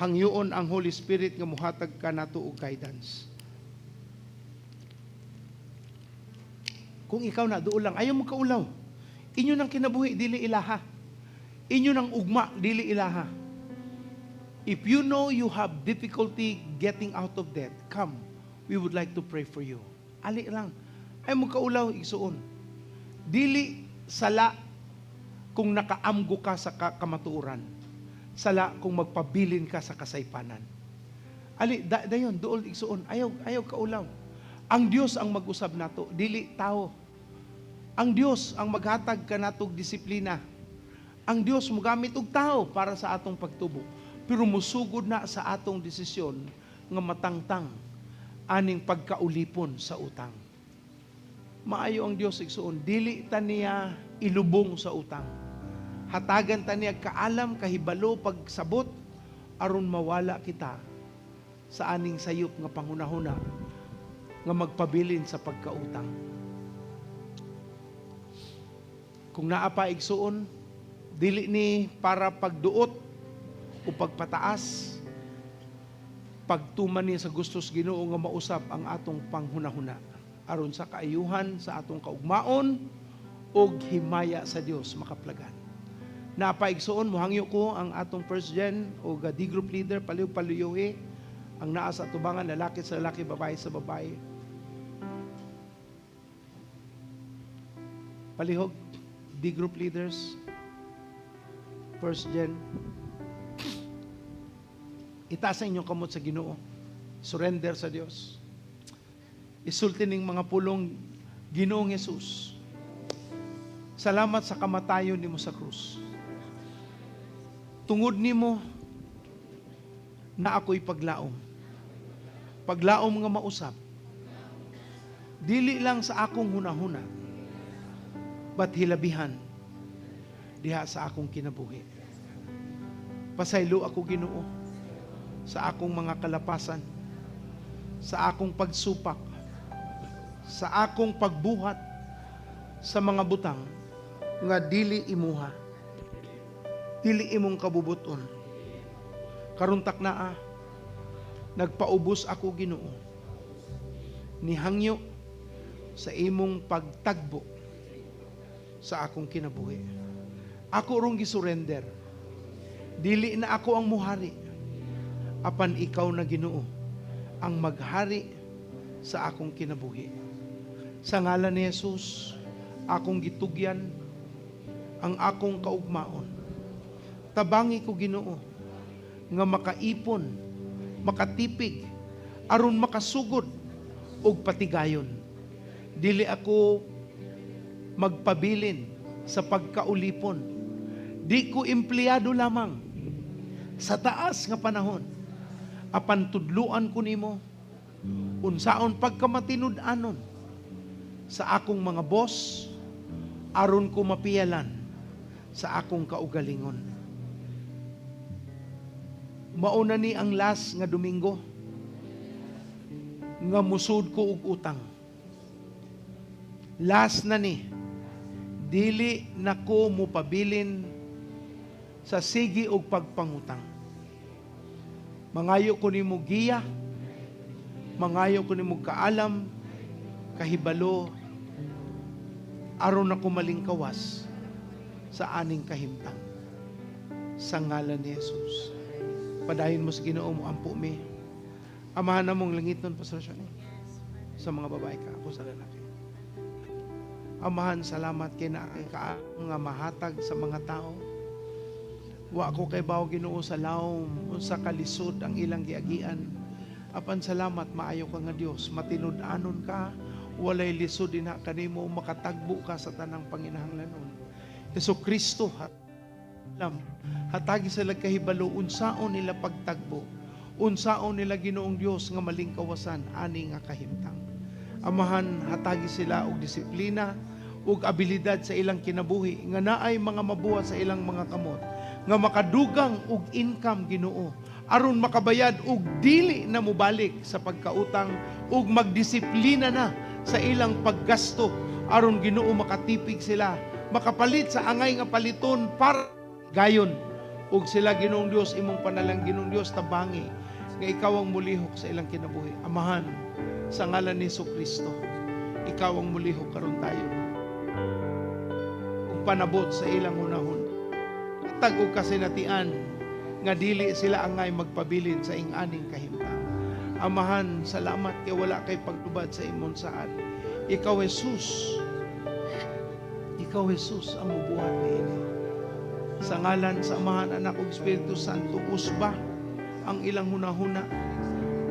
hangyoon ang Holy Spirit nga muhatag ka nato og guidance. Kung ikaw na duol lang, ayaw mo kaulaw. Inyo nang kinabuhi, dili ilaha. Inyo nang ugma, dili ilaha. If you know you have difficulty getting out of debt, come. We would like to pray for you. Ali lang. Ay mo kaulaw, igsuon. Dili sala kung nakaamgo ka sa kamatuoran. Sala kung magpabilin ka sa kasaypanan. Ali, dayon, dool igsuon. Ayaw kaulaw. Ang Dios ang mag-usab nato, dili tao. Ang Dios ang maghatag ka natog disiplina. Ang Dios mogamit og tao para sa atong pagtubo. Pero musugod na sa atong desisyon nga matangtang aning pagkaulipon sa utang. Maayo ang Dios igsuon, dili ta niya ilubong sa utang. Hatagan ta niya kaalam, kahibalo, pagsabot, aron mawala kita sa aning sayop nga panghunahuna nga magpabilin sa pagkautang. Kung naa pa igsuon, dili ni para pagduot o pagpataas, pagtuman ni sa gustos Ginoo nga mausap ang atong panghunahuna aron sa kaayuhan sa atong kaugmaon og himaya sa Dios makaplagan. Napaigsuon mohangyo ko ang atong first gen o D group leader paliw-paluyuhi ang naa sa atubangan, lalaki sa lalaki, babae sa babae. Palihog D group leaders, first gen, itaas ang inyong kamot sa Ginoo. Surrender sa Dios. Isulti ning mga pulong Ginoong Hesus. Salamat sa kamatayon nimo sa krus. Tungod nimo na ako'y paglaom. Paglaom nga mausap. Dili lang sa akong hunahuna, but hilabihan diha sa akong kinabuhi. Pasaylo ako Ginoo sa akong mga kalapasan, sa akong pagsupak, sa akong pagbuhat sa mga butang nga dili imuha, dili imong kabubuton. Karuntak naa, nagpaubos ako Ginoo, nihangyo sa imong pagtagbo sa akong kinabuhi. Ako rong gisurrender. Dili na ako ang muhari, apan ikaw na Ginoo ang maghari sa akong kinabuhi. Sa ngalan ni Jesus, akong gitugyan ang akong kaugmaon. Tabangi ko Ginoo nga makaipon, makatipig, aron makasugod og patigayon. Dili ako magpabilin sa pagkaulipon. Di ko empleyado lamang sa taas nga panahon. Apan tudluan ko nimo unsaon pagkamatinud-anon sa akong mga boss aron ko mapiyalan sa akong kaugalingon. Mauna ni ang last nga Domingo nga musud ko og utang. Last na ni, dili nako mo pabilin sa sige og pagpangutang. Mangayo ko nimo giya, mangayo ko nimo kaalam, kahibalo, aron ako malingkawas sa aning kahimtang. Sa ngalan ni Jesus. Padayon mo sa Ginoo mo ampo mi. Amahan na mong langiton pastorasyon sa mga babae ka, ako sa lalaki. Amahan, salamat kay na kay ka nga mahatag sa mga tao. Wa ko kay bawo Ginoo sa laom unsa kalisod ang ilang giagian. Apan salamat maayo ka nga Dios, matinud-anon ka, walay lisod dinha kanimo, makatagbo ka sa tanang panginahanglanon. Jesucristo hatagi sila kahibalo unsaon nila pagtagbo, unsaon nila Ginoong Dios nga malingkawasan ani nga kahimtang. Amahan, hatagi sila og disiplina ug abilidad sa ilang kinabuhi nga naay mga mabuhat sa ilang mga kamot nga makadugang og income Ginoo aron makabayad og dili na mobalik sa pagkautang ug magdisiplina na sa ilang paggasto aron Ginoo makatipig sila, makapalit sa angay nga paliton para gayon ug sila Ginoong Dios imong panalang Ginoong Dios tabangi nga ikaw ang mulihok sa ilang kinabuhi. Amahan, sa ngalan ni Jesucristo, ikaw ang mulihok karon tayo ug panabot sa ilang hunahon. Hatag og kasinatian nga dili sila angay magpabilin sa ing-aning kahimtang. Amahan, salamat kay wala kay pagtubad sa imong saad. Ikaw Jesus, ikaw Jesus ang mubuhat niini. Sa ngalan sa Amahan, Anak ug Espiritu Santo, usba ang ilang hunahuna.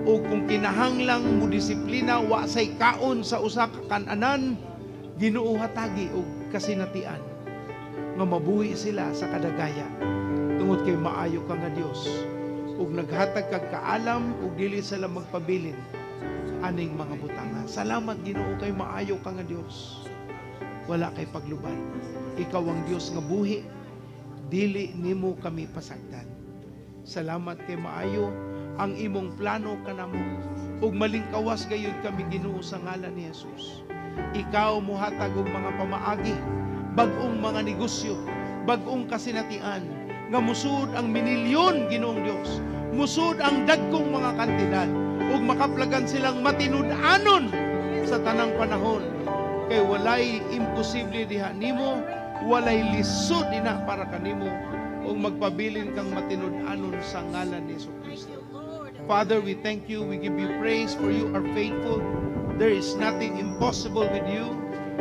O kung kinahanglang mo disiplina, wa say kaon sa usa ka kan-anan, Ginoo hatagi og kasinatian nga mabuhi sila sa kadagaya. Tungod kay maayo ka nga Dios ug naghatag kag kaalam ug dili sila magpabilin aning mga butanga. Salamat Ginoo kay maayo ka nga Dios. Wala kay pagluban. Ikaw ang Dios nga buhi, dili nimo kami pasagdan. Salamat kay maayo ang imong plano kanamo ug malingkawas gayud kami Ginoo sa ngalan ni Jesus. Ikaw mohatag og mga pamaagi, bag-ong mga negosyo, bag-ong kasinatian nga musud ang minilyon Ginoong Dios, musud ang dagkong mga kantidad ug makaplagan silang matinud-anon sa tanang panahon. Kay walay imposible diha nimo, walay lisod ina para kanimo ug magpabilin kang matinud-anon sa ngalan ni Jesucristo. Father, we thank you, we give you praise for you are faithful. There is nothing impossible with you,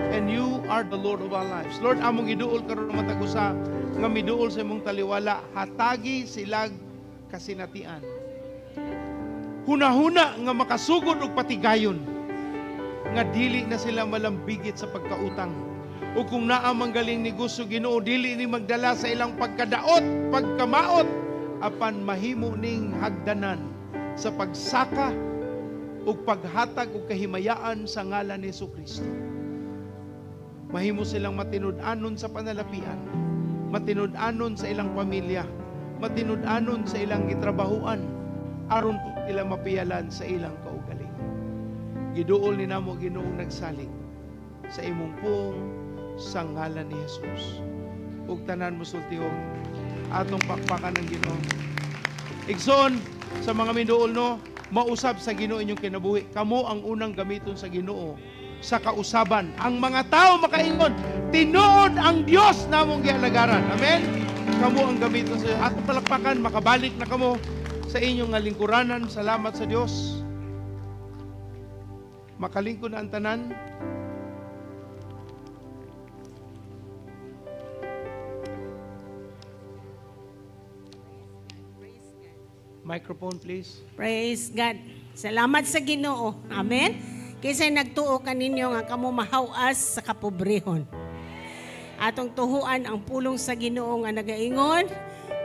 and you are the Lord of our lives. Lord, among iduol karon matag usa nga miduol sa imong taliwala, hatagi silag kasinatian. Hunahuna nga makasugod og patigayon nga dili na sila malambigit sa pagkautang. O kung naa manggaling negosyo Ginoo, dili ni magdala sa ilang pagkadaot, pagkamaot, apan mahimo ning hagdanan sa pagsaka ug paghatag og kahimayaan sa ngalan ni Jesucristo. Mahimo silang matinud-anon sa panalapian, matinud-anon sa ilang pamilya, matinud-anon sa ilang gitrabahuan, aron po sila mapiyalan sa ilang kaugalingon. Giduol ni namo Ginoong nagsalig sa imong pong sa ngalan ni Jesus. Ug tanan mo sultiyon atong pakpakan ng Ginoo. Igsoon sa mga miduol no, mausab sa Ginoo inyong kinabuhi. Kamo ang unang gamiton sa Ginoo sa kausaban. Ang mga tao makaingon, tinuod ang Dios namong gialagaran. Amen. Kamo ang gamiton sa atong palakpakan, makabalik na kamo sa inyong nga lingkuranan. Salamat sa Dios. Makalingkod na ang tanan. Microphone please. Praise God. Salamat sa Ginoo. Amen. Kaysa nagtuo kaninyo nga kamo mahawas sa kapobrehon. Atong tuhuan ang pulong sa Ginoo nga nagaingon,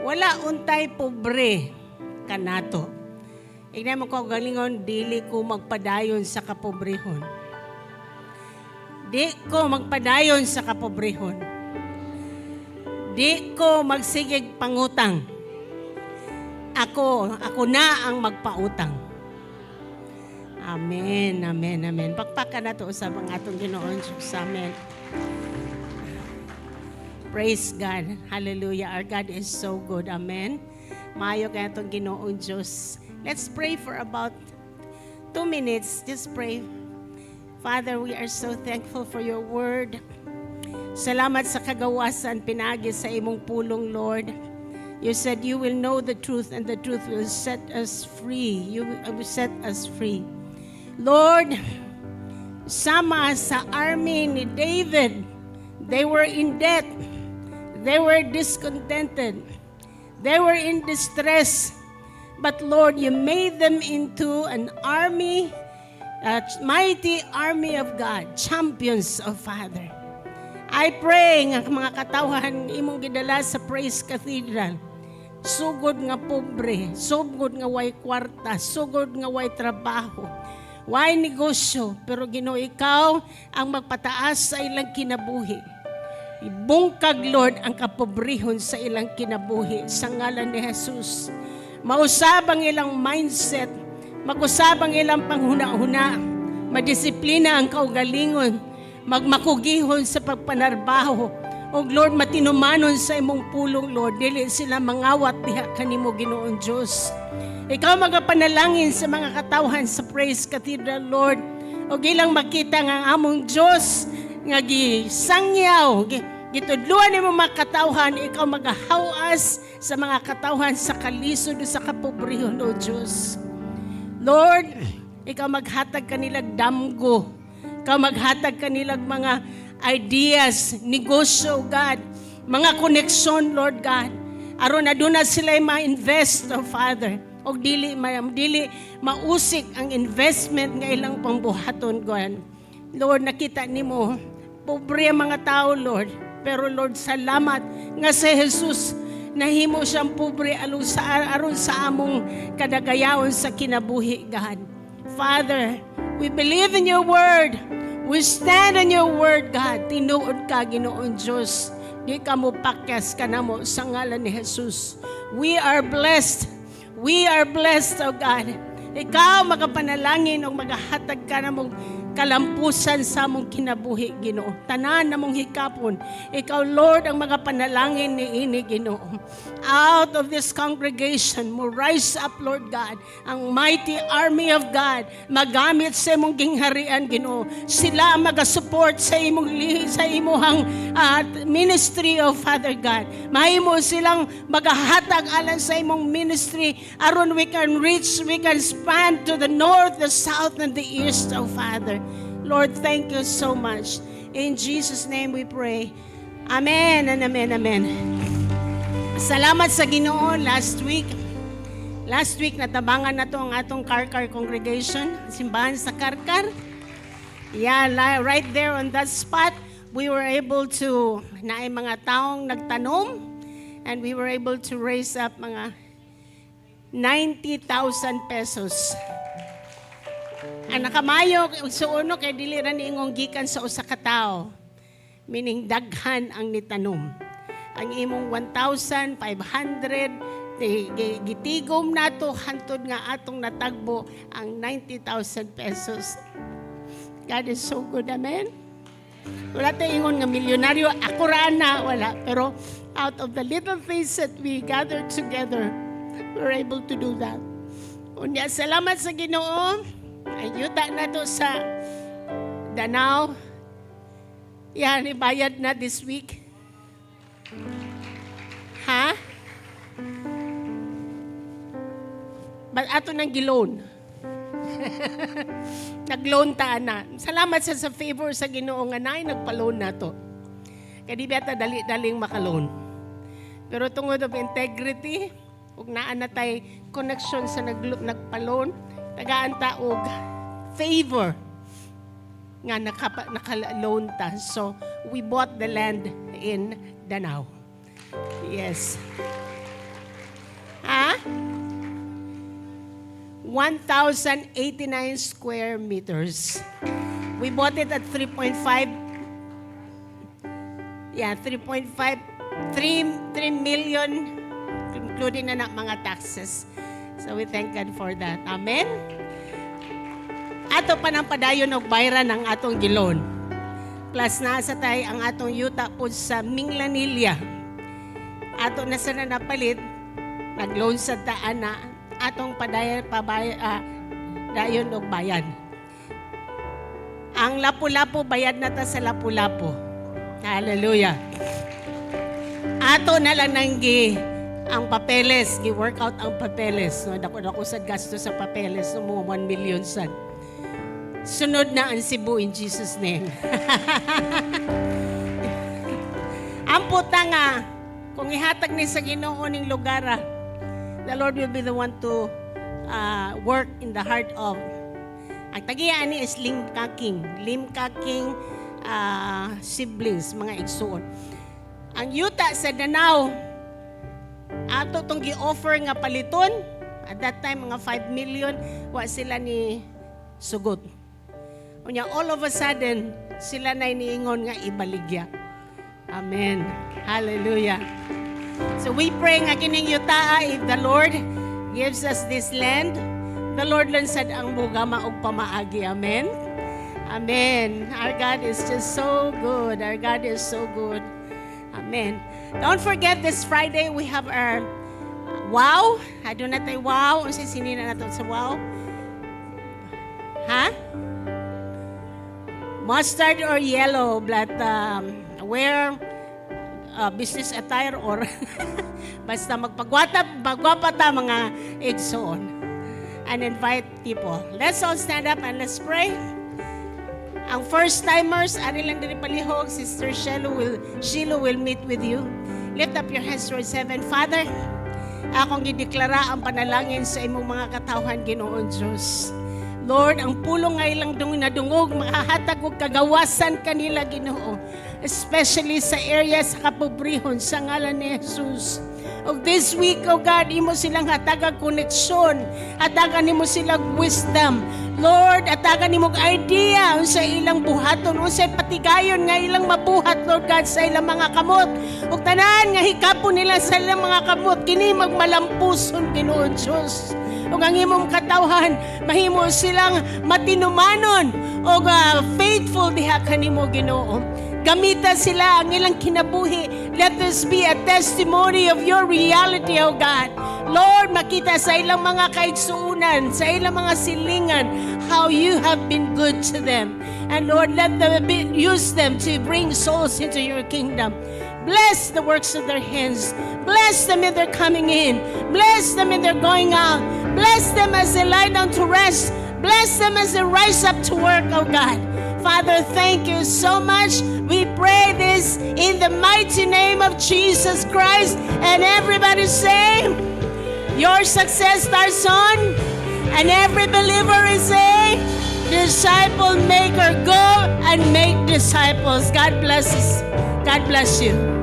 wala untay pobre kanato. Ignan mo ko galingon, dili ko magpadayon sa kapobrehon. Di ko magpadayon sa kapobrehon. Di ko magsigig pangutang. Ako na ang magpautang. Amen, amen, amen. Pakpakan na to sa mga atong Ginoon sa amen. Praise God. Hallelujah. Our God is so good. Amen. Maayo kaya itong Ginoong Diyos. Let's pray for about 2 minutes. Just pray. Father, we are so thankful for your word. Salamat sa kagawasan pinagi sa imong pulong, Lord. You said you will know the truth and the truth will set us free. You will set us free. Lord, sama sa army ni David, they were in debt. They were discontented. They were in distress. But Lord, you made them into an army, a mighty army of God, champions of Father. I pray nga mga katawhan imong gidala sa Praise Cathedral, sugod nga pobre, sugod nga way kwarta, sugod nga way trabaho, way negosyo, pero Ginoo ikaw ang magpataas sa ilang kinabuhi. Ibungkag Lord ang kapobrehon sa ilang kinabuhi sa ngalan ni Jesus. Mausab ang ilang mindset, mag-usab ang ilang panghuna-huna, madisiplina ang kaugalingon, magmakugihon sa pagpanarbaho, o Lord, matinumanon sa imong pulong, Lord, dili sila mangawat diha kanimo Ginoong Diyos. Ikaw magapanalangin sa mga katawhan sa Praise Cathedral, Lord, o gilang makita nga among Diyos nga gisangyaw, gitudluan nimo mga katawhan, ikaw magahawas sa mga katawhan sa kalisod sa kapobrehon, O Diyos. Lord, ikaw maghatag kanilang damgo, ikaw maghatag kanilang mga ideas, negosyo, God, mga koneksyon, Lord God, aron na doon na sila ma-invest, oh Father, o dili mausik ang investment nga ilang pangbuhaton, God. Lord, nakita nimo, pobre ang mga tao, Lord, pero Lord, salamat nga sa Jesus, nahimo siyang pobre aron sa among kadagayaon sa kinabuhi, God. Father, we believe in your word. We stand on your word, God. Tinuod ka, Ginoong Diyos. Di ka mo pakyas ka na mo sa ngalan ni Jesus. We are blessed. We are blessed, O God. Ikaw magapanalangin o magahatag ka na mong kalampusan sa mong kinabuhi, Ginoo. Tanan na mong hikapon. Ikaw, Lord, ang mga panalangin ni ini, Ginoo. Out of this congregation, mo rise up, Lord God, ang mighty army of God, magamit sa imong gingharian, Ginoo. Sila magasupport sa imong sa imuhang ministry of Father God. Mahimo silang magahatag alang sa imong ministry aron we can reach, we can span to the north, the south, and the east, O Father. Lord, thank you so much. In Jesus' name we pray. Amen and amen, amen. Salamat sa Ginoo last week. Last week, natabangan na to ang atong Karkar congregation, simbahan sa Karkar. Yeah, right there on that spot, we were able to, naay mga taong nagtanom, and we were able to raise up mga 90,000 pesos. Ang nakamayo, suuno kay dili ra niingong gikan sa usa ka tawo. Meaning daghan ang nitanom. Ang imong 1,500 gitigom nato hantod nga atong natagbo ang 90,000 pesos. God is so good, amen. Wala tayo ingon nga milyonaryo, ako ra na, wala. Pero out of the little things that we gathered together, we're able to do that. Unya, salamat sa Ginoo. Ayuda na to sa Danao. Yan, ibayad na this week. Ha? Ba't ato nang giloan? Nag-loan ta na. Salamat sa favor sa Ginoo nga nay nagpa-loan na to. Kaya di bata dali-daling maka-loan. Pero tungod of integrity, ug naa na tay connection sa nagpa-loan, tagaan ta og favor nga naka-loan ta. So, we bought the land in Danao. Yes. Ha? 1,089 square meters. We bought it at 3.5. Yeah, 3.5. 3 million, including na mga taxes. So we thank God for that. Amen? Ato pa ng padayon og bayran ang atong gilon. Plus nasa tayo ang atong yuta po sa Minglanilla. Ato na sana napalit, nag-loan sa taan na atong dayon og bayan. Ang Lapu-Lapu, bayad na ta sa Lapu-Lapu. Hallelujah. Ato na lang nanggi ang papeles, gi-work out ang papeles. No, dako sa gasto sa papeles, no, mo 1 million sad. Sunod na ang Cebu in Jesus' name. Ang puta nga, kung ihatag ni sa Ginoo ning lugar, the Lord will be the one to work in the heart of. Ang tagian ni is Limkaking siblings, mga igsuon. Ang yuta sa Danao, ato tong gi-offer nga paliton, at that time mga 5 million, wa sila ni sugod. Unya, all of a sudden, sila na iniingon nga ibaligya. Amen. Hallelujah. So we pray nga kining yuta, if the Lord gives us this land, the Lord lansad ang bugama og pamaagi. Amen. Amen. Our God is just so good. Our God is so good. Amen. Don't forget this Friday we have our wow. I do not say wow. Unsa sinina nato sa wow? Ha? Mustard or yellow, but wear business attire or basta magpagwapa ta mga igsoon and invite people. Let's all stand up and let's pray. Ang first timers, ari lang diri palihog, Sister Sheila will meet with you. Lift up your hands towards heaven. Father, akong gideklara ang panalangin sa imong mga katawhan, Ginoon Diyos. Lord, ang pulong ngay lang nadungog, makahatag og kagawasan kanila, Ginoo. Especially sa area sa kapobrehon, sa ngalan ni Jesus. Og this week, oh God, imo silang hatagag koneksyon, hatagan nimo silang wisdom. Lord, atagan nimong idea unsay ilang buhaton, unsay patigayon nga ilang mabuhat, Lord God, sa ilang mga kamot. Ug tanan nga hikapon nila sa ilang mga kamot, kini magmalampuson, Ginoo Diyos. Ug ang imong katawhan, mahimo silang matinumanon o faithful diha kanimo, Ginoo. Gamita sila ang ilang kinabuhi. Let this be a testimony of your reality, O God. Lord, makita sa ilang mga kaigsuunan, sa ilang mga silingan, how you have been good to them. And Lord, let them use them to bring souls into your kingdom. Bless the works of their hands. Bless them in their coming in. Bless them in their going out. Bless them as they lie down to rest. Bless them as they rise up to work, O God. Father, thank you so much. We pray this in the mighty name of Jesus Christ. And everybody say, your success starts on, and every believer is a disciple maker. Go and make disciples. God bless us. God bless you.